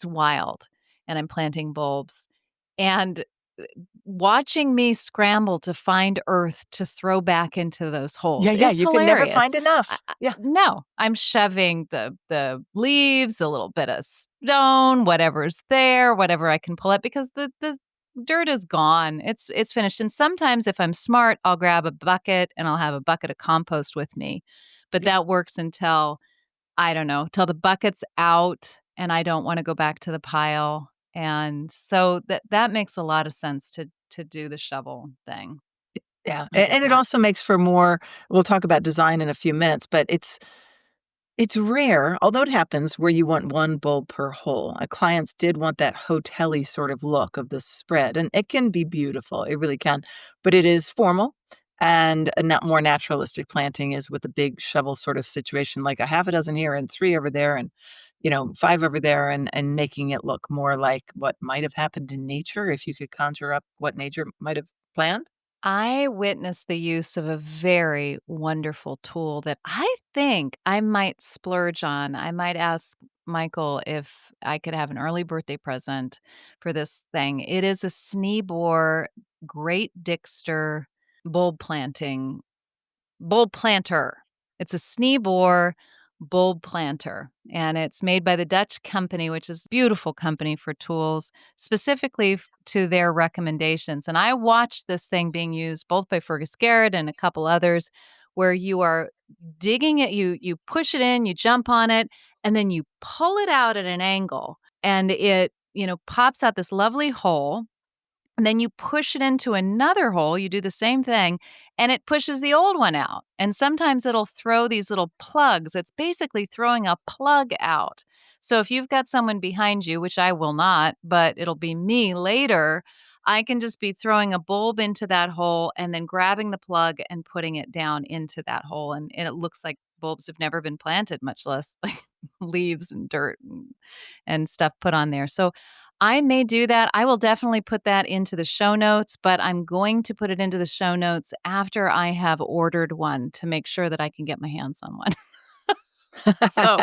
wild, and I'm planting bulbs. And watching me scramble to find earth to throw back into those Yeah, holes yeah, is you can never hilarious. find enough. Yeah. No, I'm shoving the leaves, a little bit of stone, whatever's there, whatever I can pull up because the dirt is gone. It's finished. And sometimes if I'm smart, I'll grab a bucket and I'll have a bucket of compost with me. But Yeah. that works until I don't know, till the bucket's out and I don't wanna go back to the pile, and so that makes a lot of sense to do the shovel thing. Yeah, I get and it that. also makes for more. We'll talk about design in a few minutes, but It's rare, although it happens, where you want one bulb per hole. Clients did want that hotel-y sort of look of the spread, and it can be beautiful, it really can, but it is formal, and a more naturalistic planting is with a big shovel sort of situation, like a half a dozen here and 3 over there and, 5 over there, and making it look more like what might have happened in nature if you could conjure up what nature might have planned. I witnessed the use of a very wonderful tool that I think I might splurge on. I might ask Michael if I could have an early birthday present for this thing. It is a Sneebor Great Dixter bulb planting bulb planter. It's a Sneebor bulb planter, and it's made by the Dutch company, which is a beautiful company for tools, specifically to their recommendations. And I watched this thing being used both by Fergus Garrett and a couple others, where you are digging it, you push it in, you jump on it, and then you pull it out at an angle, and it pops out this lovely hole, and then you push it into another hole, you do the same thing, and it pushes the old one out. And sometimes it'll throw these little plugs. It's basically throwing a plug out. So if you've got someone behind you, which I will not, but it'll be me later, I can just be throwing a bulb into that hole and then grabbing the plug and putting it down into that hole. And it looks like bulbs have never been planted, much less like leaves and dirt and stuff put on there. So I may do that. I will definitely put that into the show notes, but I'm going to put it into the show notes after I have ordered one to make sure that I can get my hands on one. So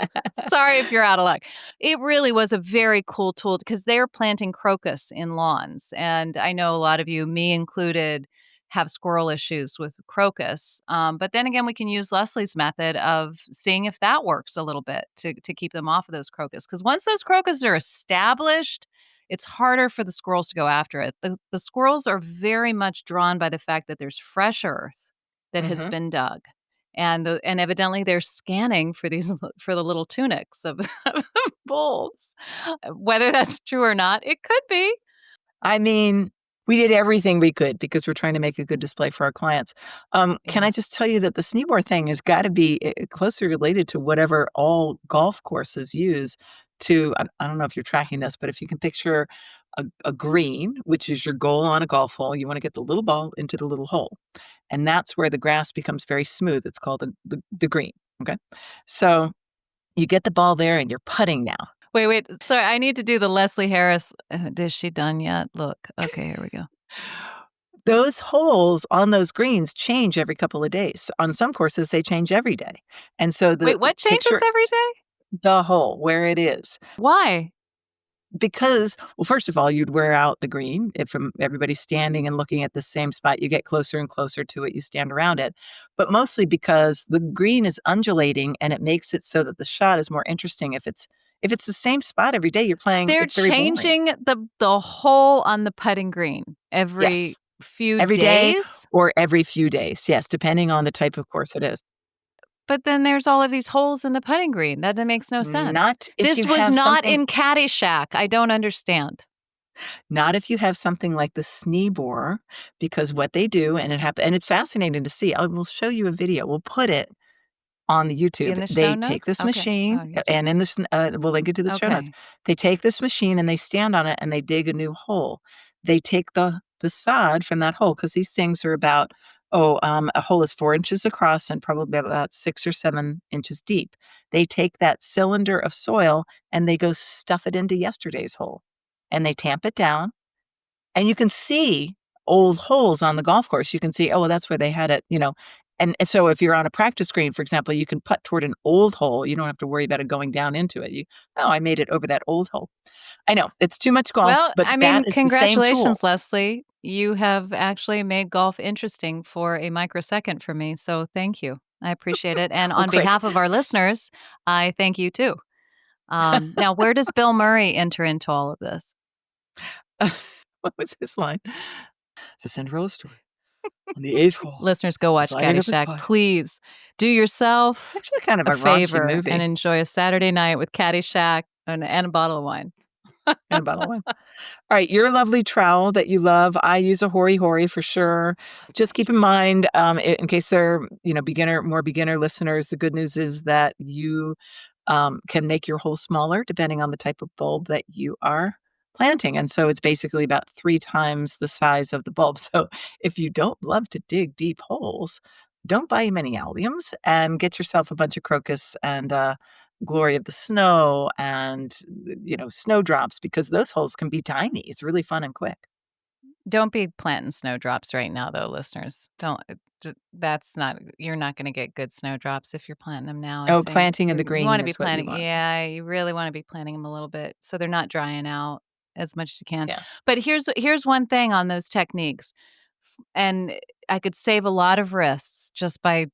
sorry if you're out of luck. It really was a very cool tool because they're planting crocus in lawns. And I know a lot of you, me included, have squirrel issues with crocus. But then again, we can use Leslie's method of seeing if that works a little bit to keep them off of those crocus. Because once those crocus are established, it's harder for the squirrels to go after it. The squirrels are very much drawn by the fact that there's fresh earth that has Mhm. been dug, and evidently they're scanning for these for the little tunics of of bulbs. Whether that's true or not, it could be. I mean, we did everything we could because we're trying to make a good display for our clients. Can Yeah. I just tell you that the Sneeboard thing has gotta be, closely related to whatever all golf courses use to I don't know if you're tracking this, but if you can picture a green, which is your goal on a golf hole, you wanna get the little ball into the little hole, and that's where the grass becomes very smooth. It's called the green, okay? So, you get the ball there and you're putting now. Wait. Sorry, I need to do the Leslie Harris. Is she done yet? Look. Okay, here we go. Those holes on those greens change every couple of days. On some courses, they change every day. And so Wait, what changes picture every day? the hole where it is. Why? Because, well, first of all, you'd wear out the green if from everybody standing and looking at the same spot. You get closer and closer to it, you stand around it. But mostly because the green is undulating and it makes it so that the shot is more interesting. If it's the same spot every day you're playing, They're it's very boring. changing the hole on the putting green every Yes. few Every day days? or every few days. Yes, depending on the type of course it is. But then there's all of these holes in the putting green. That makes no sense. Not if This you was have not something in Caddyshack. I don't understand. Not if you have something like the Sneebor, because what they do, and it's fascinating to see. I will show you a video. We'll put it on the YouTube. In the show They take notes? this Okay. machine, Oh, YouTube. and in this, we'll link it to the show notes. Okay. They take this machine and they stand on it and they dig a new hole. They take the sod from that hole because these things are about a hole is 4 inches across and probably about 6 or 7 inches deep. They take that cylinder of soil and they go stuff it into yesterday's hole, and they tamp it down, and you can see old holes on the golf course. You can see, oh, well, that's where they had it, and so if you're on a practice green, for example, you can putt toward an old hole. You don't have to worry about it going down into it. "Oh, I made it over that old hole." I know, it's too much golf, Well, but I that mean, is the same tool. congratulations, Leslie. You have actually made golf interesting for a microsecond for me. So thank you. I appreciate it. And Well, on quick. behalf of our listeners, I thank you too. Now, where does Bill Murray enter into all of this? What was his line? It's a Cinderella story. On the 8th hole, Listeners, go he's watch lining up his Caddyshack. putt. Please do It's yourself actually kind of a a raunchy favor and movie. enjoy a Saturday night with Caddyshack and a bottle of wine. And a bottle of wine. Alright, your lovely trowel that you love, I use a Hori Hori for sure. Just keep in mind, in case they're, more beginner listeners, the good news is that you, can make your hole smaller depending on the type of bulb that you are planting, and so it's basically about 3 times the size of the bulb. So, if you don't love to dig deep holes, don't buy many alliums and get yourself a bunch of crocus and, glory of the snow and, snowdrops because those holes can be tiny. It's really fun and quick. Don't be planting snowdrops right now, though, listeners. Don't. That's not. You're not going to get good snowdrops if you're planting them now. I Oh, think planting in the you want green to be is what you planting. want. Yeah, you really want to be planting them a little bit so they're not drying out as much as you can. Yeah. But here's one thing on those techniques, and I could save a lot of wrists just by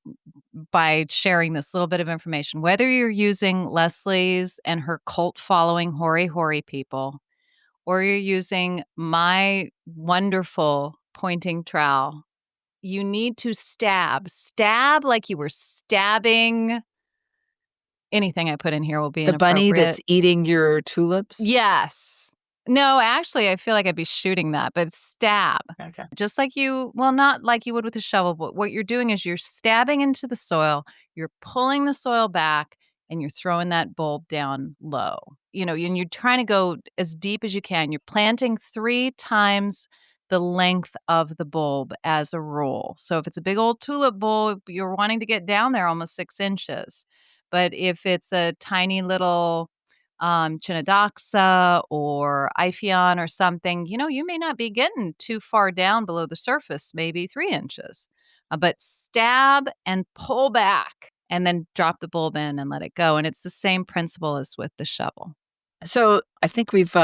sharing this little bit of information. Whether you're using Leslie's and her cult following Hori Hori people, or you're using my wonderful pointing trowel, you need to stab like you were stabbing. Anything I put in here will be The bunny that's inappropriate. eating your tulips? Yes. No, actually, I feel like I'd be shooting that, but stab. Okay. Just like not like you would with a shovel, but what you're doing is you're stabbing into the soil, you're pulling the soil back, and you're throwing that bulb down low. And you're trying to go as deep as you can. You're planting 3 times the length of the bulb as a rule. So if it's a big old tulip bulb, you're wanting to get down there almost 6 inches. But if it's a tiny little Chinodoxa or Iphion or something, you may not be getting too far down below the surface, maybe 3 inches. But stab and pull back and then drop the bulb in and let it go. And it's the same principle as with the shovel. So, I think we've,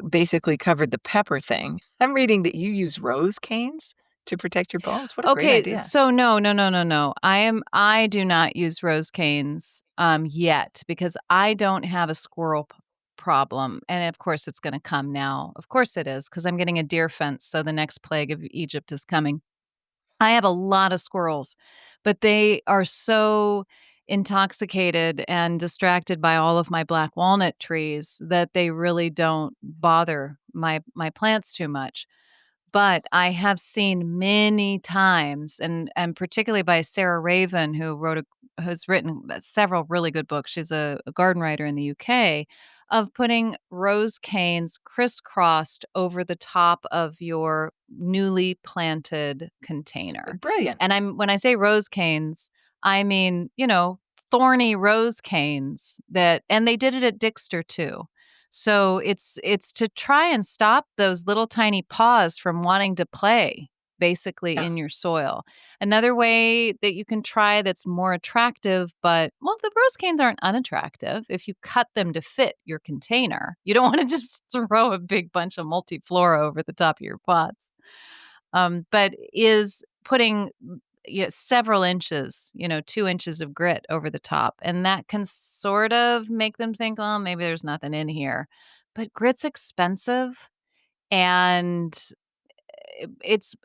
basically covered the pepper thing. I'm reading that you use rose canes to protect your bulbs. What a great Okay, idea. so no, no, no, no, no. I do not use rose canes yet because I don't have a squirrel problem. And of course it's going to come now. Of course it is because I'm getting a deer fence, so the next plague of Egypt is coming. I have a lot of squirrels, but they are so intoxicated and distracted by all of my black walnut trees that they really don't bother my plants too much. But I have seen many times, and particularly by Sarah Raven, who's written several really good books. She's a garden writer in the UK, of putting rose canes crisscrossed over the top of your newly planted container. Brilliant. And when I say rose canes, I mean, thorny rose canes and they did it at Dixter too. So it's to try and stop those little tiny paws from wanting to play basically Yeah. in your soil. Another way that you can try that's more attractive, but well, the rose canes aren't unattractive if you cut them to fit your container. You don't want to just throw a big bunch of multiflora over the top of your pots. But is putting several inches, 2 inches of grit over the top. And that can sort of make them think, oh, maybe there's nothing in here. But grit's expensive and it's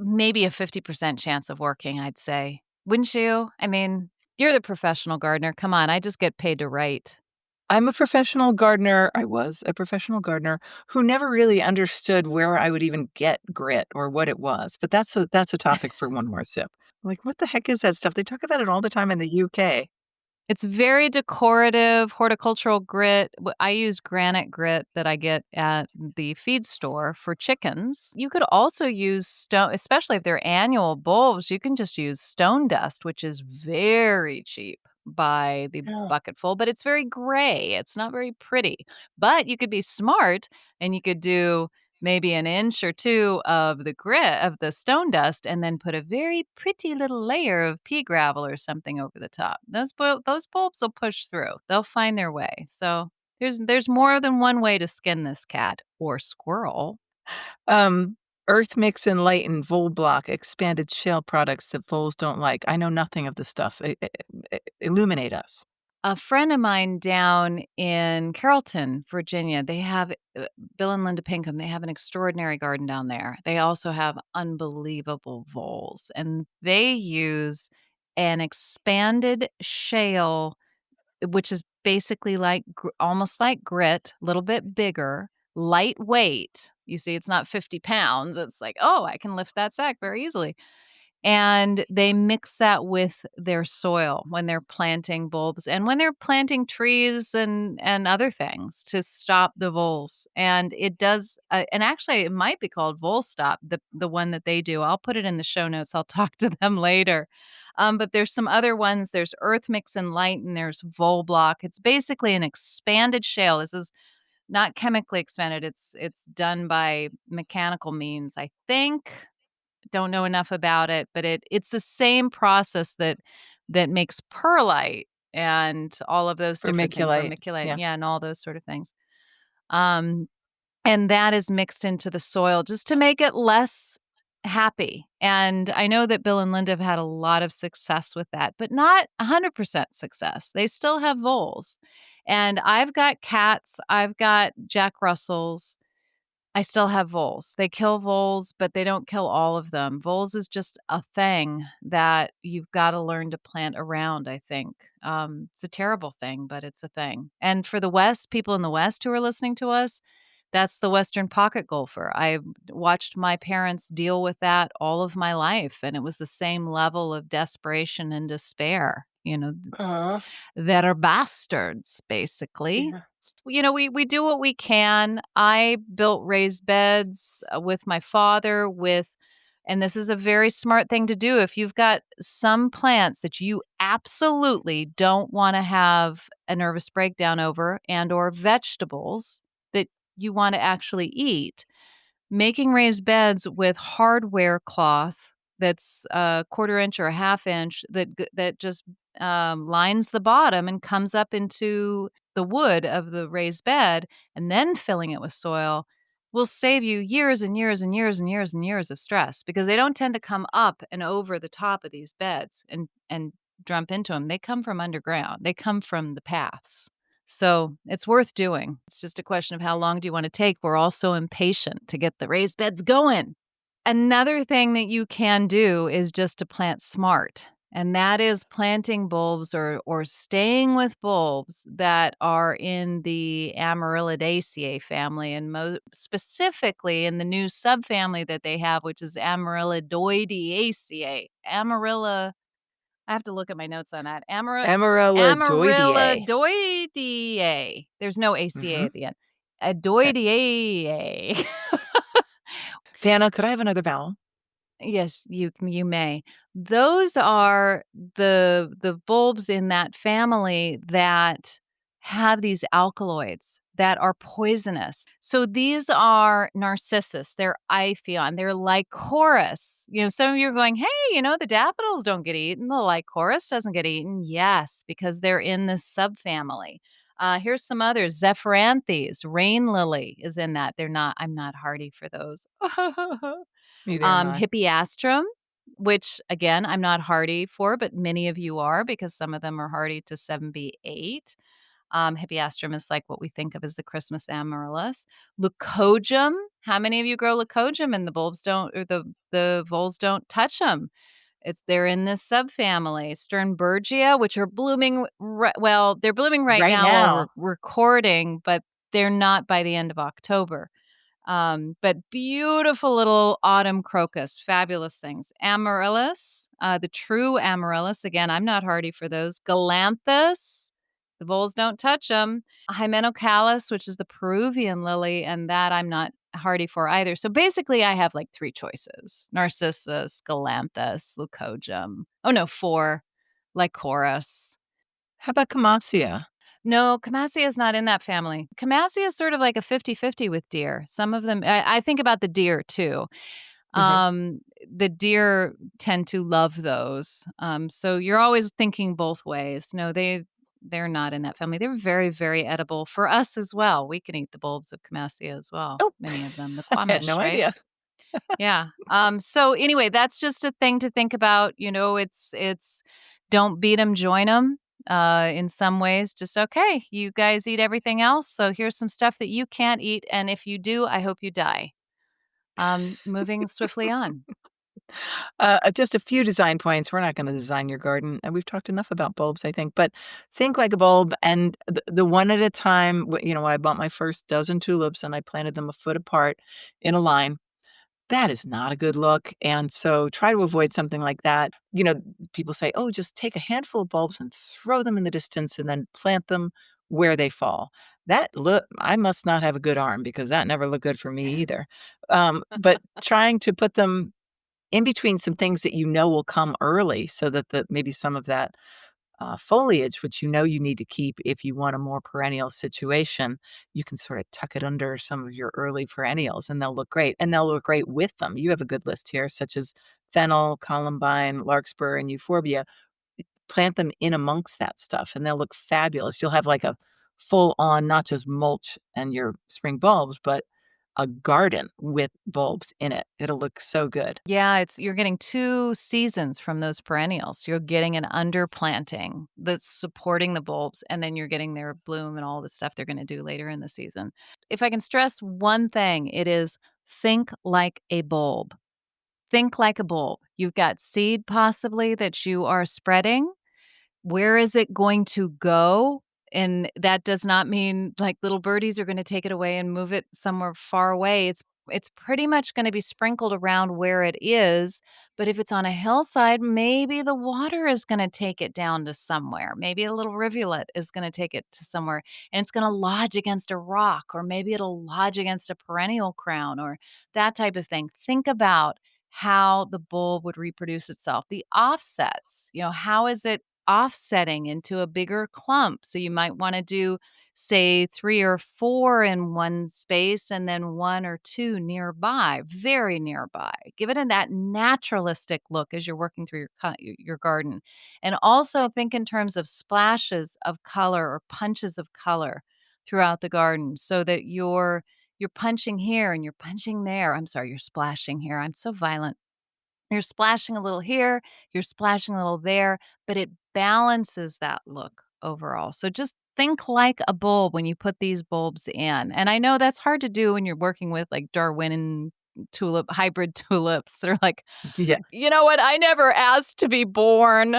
maybe a 50% chance of working, I'd say. Wouldn't you? I mean, you're the professional gardener. Come on, I just get paid to write. I'm a professional gardener. I was a professional gardener who never really understood where I would even get grit or what it was, but that's a topic for one more sip. Like, what the heck is that stuff? They talk about it all the time in the UK. It's very decorative, horticultural grit. I use granite grit that I get at the feed store for chickens. You could also use stone, especially if they're annual bulbs, you can just use stone dust, which is very cheap by the Yeah. bucketful, but it's very gray. It's not very pretty. But you could be smart and you could do maybe an inch or two of the grit of the stone dust and then put a very pretty little layer of pea gravel or something over the top. Those bulbs will push through. They'll find their way. So there's more than one way to skin this cat or squirrel. Um, Earth Mix Enlighten, Vole Block, expanded shale products that voles don't like. I know nothing of this stuff. Illuminate us. A friend of mine down in Carrollton, Virginia, they have Bill and Linda Pinkham. They have an extraordinary garden down there. They also have unbelievable voles, and they use an expanded shale, which is basically like almost like grit, a little bit bigger, lightweight. You see, it's not 50 pounds. It's like, oh, I can lift that sack very easily. And they mix that with their soil when they're planting bulbs and when they're planting trees and other things to stop the voles. And it does, and actually, it might be called Vole Stop, the one that they do. I'll put it in the show notes. I'll talk to them later. But there's some other ones. There's Earth Mix and Light, and there's Vole Block. It's basically an expanded shale. This is not chemically expanded. It's done by mechanical means, I think. Don't know enough about it, but it's the same process that makes perlite and all of those different things, Vermiculite. vermiculite, Yeah. yeah, and all those sort of things. Um, and that is mixed into the soil just to make it less happy. And I know that Bill and Linda have had a lot of success with that, but not 100% success. They still have voles. And I've got cats, I've got Jack Russells. I still have voles. They kill voles, but they don't kill all of them. Voles is just a thing that you've got to learn to plant around, I think. It's a terrible thing, but it's a thing. And for the West, people in the West who are listening to us, that's the Western pocket golfer. I watched my parents deal with that all of my life, and it was the same level of desperation and despair. Uh, That are bastards, basically. yeah. We do what we can. I built raised beds with my father and this is a very smart thing to do. If you've got some plants that you absolutely don't want to have a nervous breakdown over and or vegetables that you want to actually eat, making raised beds with hardware cloth that's a quarter inch or a half inch that just lines the bottom and comes up into the wood of the raised bed, and then filling it with soil will save you years and years and years and years and years of stress because they don't tend to come up and over the top of these beds and dump into them. They come from underground. They come from the paths. So it's worth doing. It's just a question of how long do you want to take? We're all so impatient to get the raised beds going. Another thing that you can do is just to plant smart. And that is planting bulbs or staying with bulbs that are in the Amaryllidaceae family, and specifically in the new subfamily that they have, which is Amaryllidoideaceae. I have to look at my notes on that. Amaryllidoideae. Amaryllidoideae. There's no ACA Mhm. at the end. Eh, Adoideae. Vanna, could I have another vowel? Yes, you may. Those are the bulbs in that family that have these alkaloids that are poisonous. So these are narcissus, they're Iphion, they're lycoris. Some of you are going, hey, the daffodils don't get eaten, the lycoris doesn't get eaten. Yes, because they're in this subfamily. Here's some others. Zephyranthes, rain lily is in that. I'm not hardy for those. Neither am I. Hippeastrum, which again, I'm not hardy for, but many of you are because some of them are hardy to 7B8. Hippeastrum is like what we think of as the Christmas amaryllis. Leucojum. How many of you grow leucojum and the bulbs don't, or the voles don't touch them? They're in this subfamily. Sternbergia, which are blooming. They're blooming right Right now while we're now. recording, but they're not by the end of October. But beautiful little autumn crocus, fabulous things. Amaryllis, the true amaryllis. Again, I'm not hardy for those. Galanthus, the voles don't touch them. Hymenocallis, which is the Peruvian lily, and that I'm not hardy for either. So basically, I have like 3 choices: Narcissus, Galanthus, Leucojum. Oh no, 4. Lycoris. How about Camassia? No, Camassia is not in that family. Camassia is sort of like a 50-50 with deer. Some of them, I think about the deer too. Mhm. The deer tend to love those. So you're always thinking both ways. No, they're not in that family. They're very, very edible for us as well. We can eat the bulbs of Camassia as well. Oh, Many of them, the I had Quamish, no right? idea. Yeah. So anyway, that's just a thing to think about. It's don't beat them, join them. In some ways, just okay. You guys eat everything else, so here's some stuff that you can't eat, and if you do, I hope you die. Moving swiftly on. Just a few design points. We're not gonna design your garden, and we've talked enough about bulbs, I think, but think like a bulb and the one at a time. When I bought my first dozen tulips and I planted them a foot apart in a line, that is not a good look, and so try to avoid something like that. People say, "Oh, just take a handful of bulbs and throw them in the distance and then plant them where they fall." That look I must not have a good arm because that never looked good for me either. But trying to put them in between some things that will come early so that maybe some of that, foliage, which you need to keep if you want a more perennial situation, you can sort of tuck it under some of your early perennials, and they'll look great, and they'll look great with them. You have a good list here, such as fennel, columbine, larkspur, and euphorbia. Plant them in amongst that stuff, and they'll look fabulous. You'll have, like, a full-on, not just mulch and your spring bulbs, but a garden with bulbs in it. It'll look so good. Yeah, you're getting 2 seasons from those perennials. You're getting an underplanting that's supporting the bulbs, and then you're getting their bloom and all the stuff they're gonna do later in the season. If I can stress one thing, it is think like a bulb. Think like a bulb. You've got seed possibly that you are spreading. Where is it going to go? And that does not mean, like, little birdies are gonna take it away and move it somewhere far away. It's pretty much gonna be sprinkled around where it is, but if it's on a hillside, maybe the water is gonna take it down to somewhere. Maybe a little rivulet is gonna take it to somewhere, and it's gonna lodge against a rock, or maybe it'll lodge against a perennial crown or that type of thing. Think about how the bulb would reproduce itself. The offsets, how is it offsetting into a bigger clump? So you might want to do, say, 3 or 4 in one space and then 1 or 2 nearby, very nearby. Give it that naturalistic look as you're working through your garden. And also think in terms of splashes of color or punches of color throughout the garden so that you're punching here and you're punching there. I'm sorry, you're splashing here. I'm so violent. You're splashing a little here, you're splashing a little there, but it balances that look overall. So just think like a bulb when you put these bulbs in. And I know that's hard to do when you're working with like Darwinian hybrid tulips. They're like, Yeah. you know what? I never asked to be born.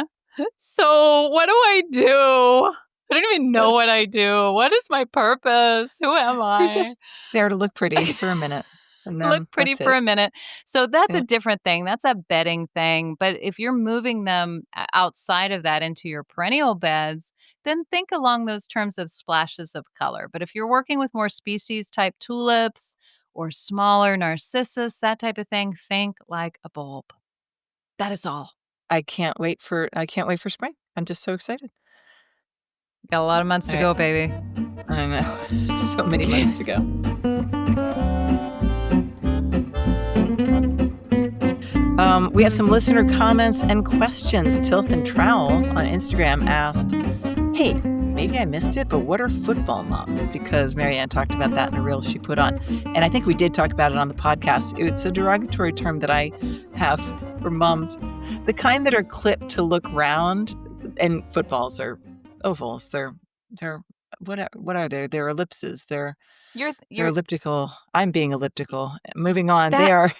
So what do I do? I don't even know what I do. What is my purpose? Who am You're I? just there to look pretty for a minute, and Look then pretty that's for it. a minute. So that's a Yeah. different thing. That's a bedding thing. But if you're moving them outside of that into your perennial beds, then think along those terms of splashes of color. But if you're working with more species type tulips or smaller narcissus, that type of thing, think like a bulb. That is all. I can't wait for spring. I'm just so excited. Got a lot of months to Alright. go, baby. I know. So many months to go. We have some listener comments and questions. Tilth and Trowel on Instagram asked, "Hey, maybe I missed it, but what are football moms?" Because Marianne talked about that in a reel she put on. And I think we did talk about it on the podcast. It's a derogatory term that I have for moms. The kind that are clipped to look round, and footballs are ovals. They're what are they? They're ellipses. They're You're elliptical. I'm being elliptical. Moving on. They that are what?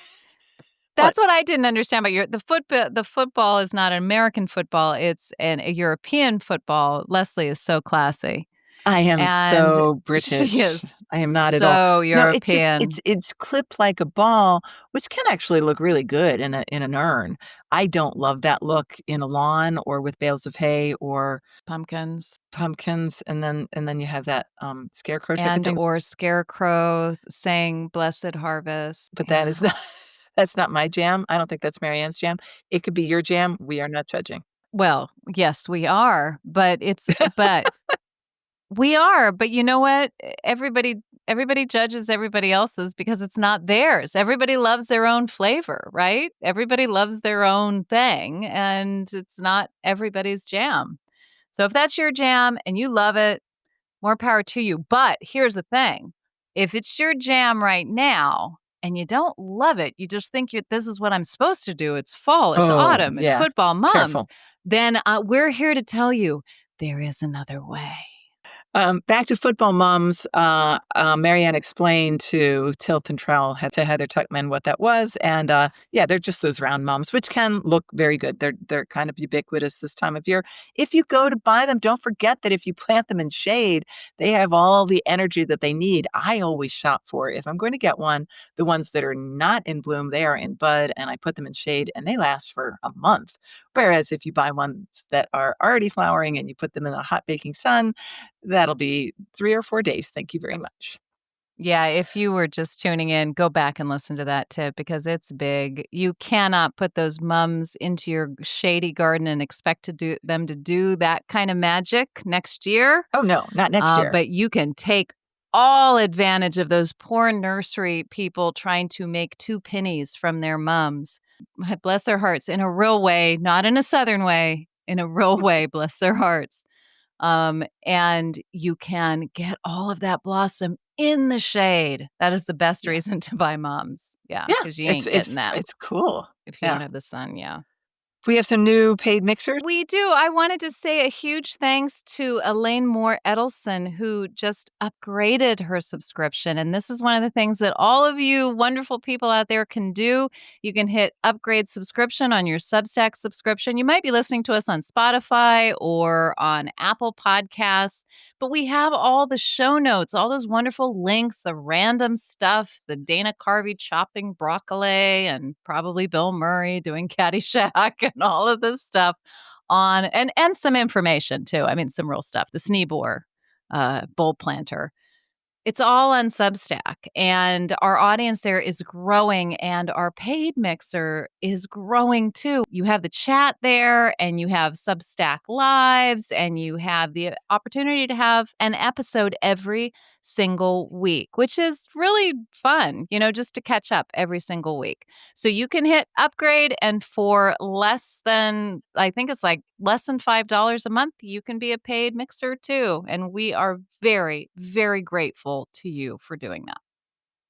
That's what I didn't understand about the football is not an American football, it's a European football. Leslie is so classy, I am and so she British. is I am not at all. so No, it's just European. it's clipped like a ball, which can actually look really good in an urn. I don't love that look in a lawn or with bales of hay or Pumpkins pumpkins, and then you have that, scarecrow type of and thing, or scarecrow saying "Blessed Harvest." but that is Yeah. not that's not my jam. I don't think that's Marianne's jam. It could be your jam. We are not judging. Well, yes, we are, but we are, but you know what? Everybody judges everybody else's because it's not theirs. Everybody loves their own flavor, right? Everybody loves their own thing, and it's not everybody's jam. So if that's your jam and you love it, more power to you. But here's the thing. If it's your jam right now and you don't love it, you just think this is what I'm supposed to do. It's fall, it's Oh, autumn, it's yeah. football moms. Careful. Then we're here to tell you there is another way. Back to football moms, Marianne explained to Tilt and Trowel, to Heather Tuckman what that was, and, yeah, they're just those round mums, which can look very good. They're kind of ubiquitous this time of year. If you go to buy them, don't forget that if you plant them in shade, they have all the energy that they need. I always shop for, if I'm going to get one, the ones that are not in bloom, they are in bud, and I put them in shade, and they last for a month. Whereas if you buy ones that are already flowering and you put them in a hot baking sun, that'll be 3 or 4 days, thank you very much. Yeah, if you were just tuning in, go back and listen to that tip because it's big. You cannot put those mums into your shady garden and expect them to do that kind of magic next year. Oh, no, not next year. But you can take all advantage of those poor nursery people trying to make 2 pennies from their mums. Bless their hearts in a real way, not in a Southern way, in a real way, bless their hearts. And you can get all of that blossom in the shade. That is the best Yeah. reason to buy mums. Yeah, Yeah, because you ain't getting that it's cool. if you Yeah. don't have the sun, yeah. We have some new paid mixers. We do. I wanted to say a huge thanks to Elaine Moore Edelson, who just upgraded her subscription. And this is one of the things that all of you wonderful people out there can do. You can hit upgrade subscription on your Substack subscription. You might be listening to us on Spotify or on Apple Podcasts, but we have all the show notes, all those wonderful links, the random stuff, the Dana Carvey chopping broccoli, and probably Bill Murray doing Caddyshack and all of this stuff on and some information too. I mean, some real stuff. The Sneebor bulb planter. It's all on Substack, and our audience there is growing, and our paid mixer is growing too. You have the chat there, and you have Substack lives, and you have the opportunity to have an episode every single week, which is really fun, just to catch up every single week. So you can hit upgrade, and for less than, I think it's like less than $5 a month, you can be a paid mixer too. And we are very, very grateful to you for doing that.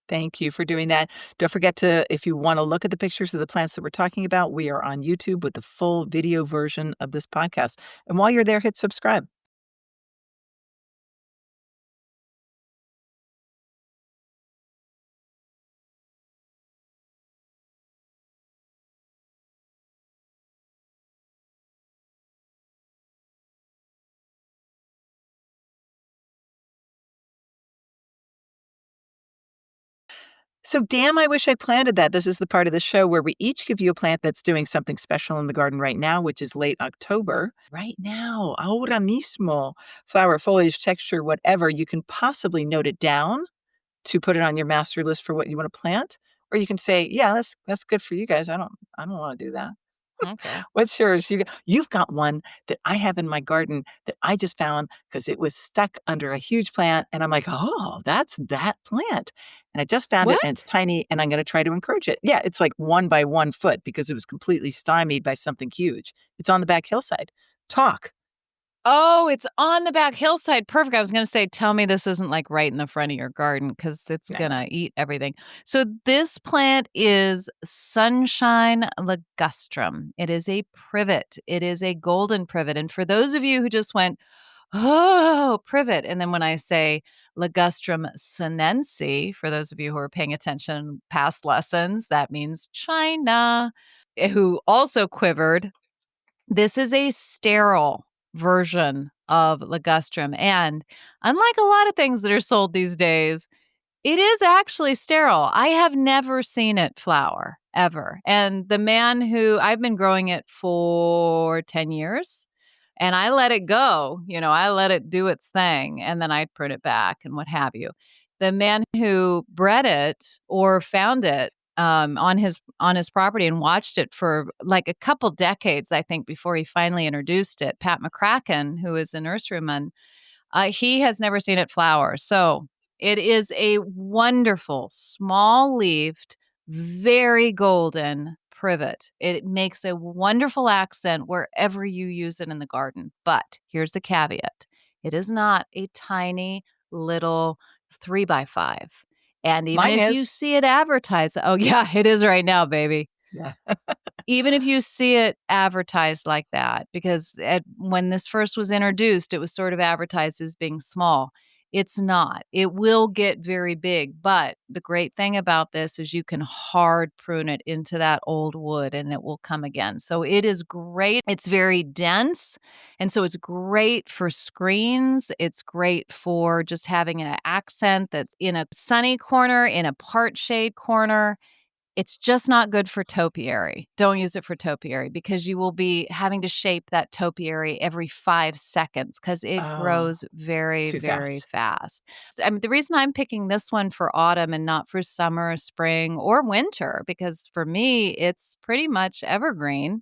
Thank you for doing that. Don't forget to, if you wanna look at the pictures of the plants that we're talking about, we are on YouTube with the full video version of this podcast. And while you're there, hit subscribe. So, damn, I wish I planted that. This is the part of the show where we each give you a plant that's doing something special in the garden right now, which is late October. Right now, ahora mismo. Flower, foliage, texture, whatever. You can possibly note it down to put it on your master list for what you want to plant. Or you can say, yeah, that's good for you guys. I don't want to do that. Okay. What's yours? You've got one that I have in my garden that I just found because it was stuck under a huge plant, and I'm like, "Oh, that's that plant." And I just found it, and it's What? tiny, and I'm gonna try to encourage it. Yeah, it's like 1 by 1 foot because it was completely stymied by something huge. It's on the back hillside. Talk. Oh, it's on the back hillside. Perfect. I was going to say, tell me this isn't like right in the front of your garden because it's No. going to eat everything. So, this plant is Sunshine ligustrum. It is a privet, it is a golden privet. And for those of you who just went, oh, privet. And then when I say ligustrum sinense, for those of you who are paying attention past lessons, that means China, who also quivered. This is a sterile version of ligustrum. And unlike a lot of things that are sold these days, it is actually sterile. I have never seen it flower ever. And the man who I've been growing it for 10 years and I let it go, I let it do its thing and then I'd prune it back and what have you. The man who bred it or found it on his property and watched it for like a couple decades, I think, before he finally introduced it. Pat McCracken, who is a nurseryman, he has never seen it flower. So it is a wonderful, small leaved, very golden privet. It makes a wonderful accent wherever you use it in the garden. But here's the caveat, it is not a tiny little 3 by 5. And even Mine if you is. see it advertised, oh, yeah, it is right now, baby. Yeah. Even if you see it advertised like that, because when this first was introduced, it was sort of advertised as being small. It's not. It will get very big, but the great thing about this is you can hard prune it into that old wood and it will come again. So it is great. It's very dense, and so it's great for screens. It's great for just having an accent that's in a sunny corner, in a part shade corner. It's just not good for topiary. Don't use it for topiary because you will be having to shape that topiary every 5 seconds because it Oh, grows very, too very fast. fast. I mean, the reason I'm picking this one for autumn and not for summer, spring, or winter, because for me, it's pretty much evergreen,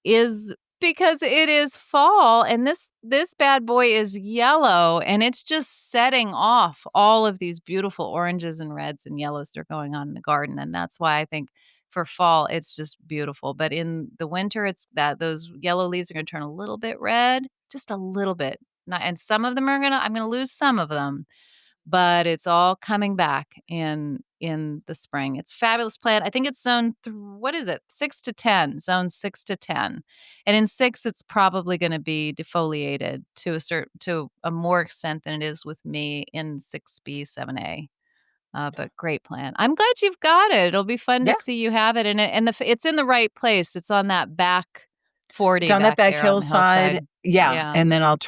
is because it is fall and this bad boy is yellow and it's just setting off all of these beautiful oranges and reds and yellows that are going on in the garden, and that's why I think for fall it's just beautiful. But in the winter, it's that those yellow leaves are going to turn a little bit red, just a little bit. Not, and some of them are I'm going to lose some of them, but it's all coming back in the spring. It's a fabulous plant. I think it's what is it? 6 to 10, zone 6 to 10. And in 6 it's probably going to be defoliated to a more extent than it is with me in 6B, 7A. But great plant. I'm glad you've got it. It'll be fun to Yeah. see you have it, it's in the right place. It's on that back It's 40 on that back back there on the hillside. hillside. Yeah, Yeah. and then I'll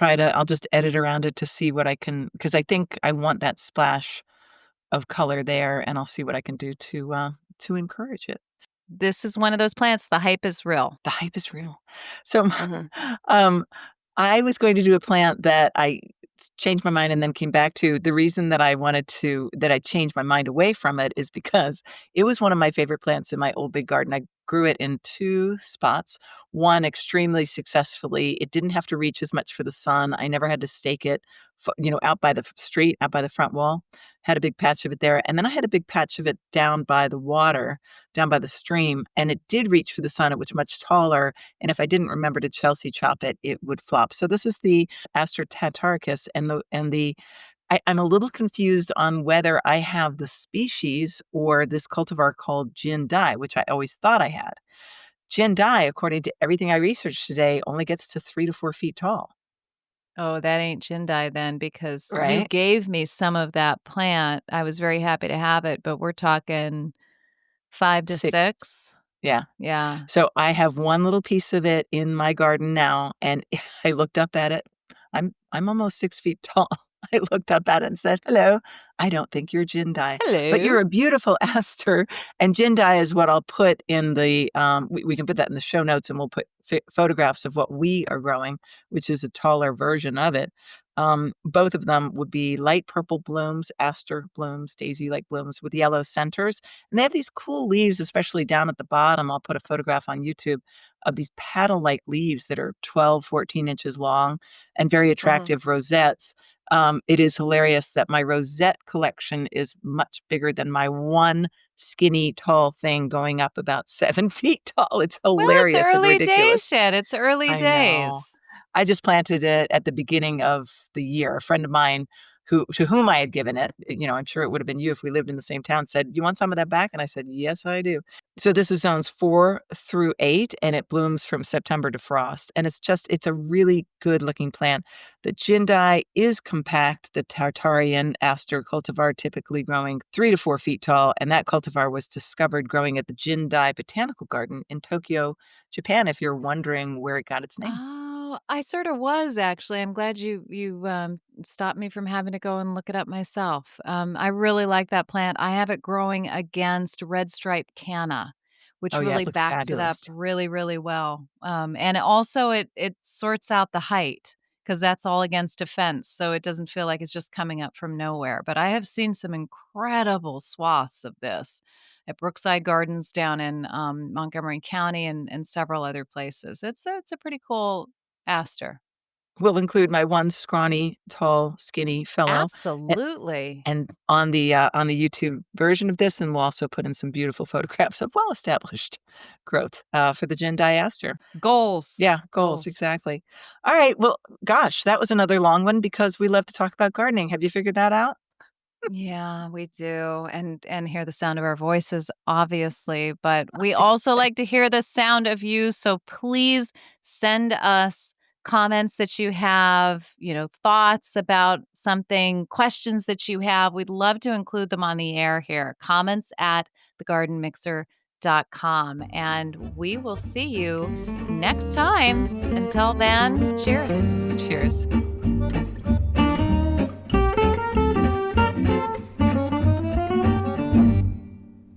just edit around it to see what I can, because I think I want that splash of color there, and I'll see what I can do to encourage it. This is one of those plants. The hype is real. The hype is real. So, Mhm. um, I was going to do a plant that I changed my mind and then came back to. The reason that I changed my mind away from it is because it was one of my favorite plants in my old big garden. I grew it in 2 spots, one extremely successfully. It didn't have to reach as much for the sun. I never had to stake it, out by the street, out by the front wall. Had a big patch of it there, and then I had a big patch of it down by the water, down by the stream, and it did reach for the sun. It was much taller, and if I didn't remember to Chelsea chop it, it would flop. So this is the Aster tataricus, I'm a little confused on whether I have the species or this cultivar called Jin Dai, which I always thought I had. Jin Dai, according to everything I researched today, only gets to 3 to 4 feet tall, Oh, that ain't Jindai then because you right? gave me some of that plant. I was very happy to have it, but we're talking 5 to 6. 6. Yeah. Yeah. So I have one little piece of it in my garden now, and I looked up at it. I'm almost 6 feet tall. I looked up at it and said, "Hello, I don't think you're Jindai, but Hello. you're a beautiful aster." And Jindai is what I'll put in the, we can put that in the show notes, and we'll put photographs of what we are growing, which is a taller version of it. Both of them would be light purple blooms, aster blooms, daisy-like blooms with yellow centers. And they have these cool leaves, especially down at the bottom. I'll put a photograph on YouTube of these paddle-like leaves that are 12, 14 inches long and very Mhm. attractive rosettes. It is hilarious that my rosette collection is much bigger than my one skinny, tall thing going up about 7 feet tall. It's Well, it's hilarious and early ridiculous. days yet. It's early I know. days. I just planted it at the beginning of the year. A friend of mine to whom I had given it, I'm sure it would have been you if we lived in the same town, said, "You want some of that back?" And I said, "Yes, I do." So this is zones 4 through 8, and it blooms from September to frost. And it's a really good looking plant. The Jindai is compact, the Tartarian aster cultivar typically growing 3 to 4 feet tall, and that cultivar was discovered growing at the Jindai Botanical Garden in Tokyo, Japan, if you're wondering where it got its name. Oh, I sort of was actually. I'm glad you stopped me from having to go and look it up myself. I really like that plant. I have it growing against red stripe canna, which Oh, yeah, really it looks backs it up fabulous. really, really well. And also it sorts out the height because that's all against a fence, so it doesn't feel like it's just coming up from nowhere. But I have seen some incredible swaths of this at Brookside Gardens down in Montgomery County and several other places. It's a pretty cool aster. Will include my one scrawny, tall, skinny fellow, a Absolutely. and on the YouTube version of this, and we'll also put in some beautiful photographs of well-established growth, for the Gen Diaster. Goals. Yeah, goals, Goals. exactly. Alright, well, gosh, that was another long one because we love to talk about gardening. Have you figured that out? Yeah, we do, and hear the sound of our voices, obviously, but we also like to hear the sound of you, so please send us comments that you have, thoughts about something, questions that you have. We'd love to include them on the air here. Comments at thegardenmixer.com, and we will see you next time. Until then, cheers. Cheers.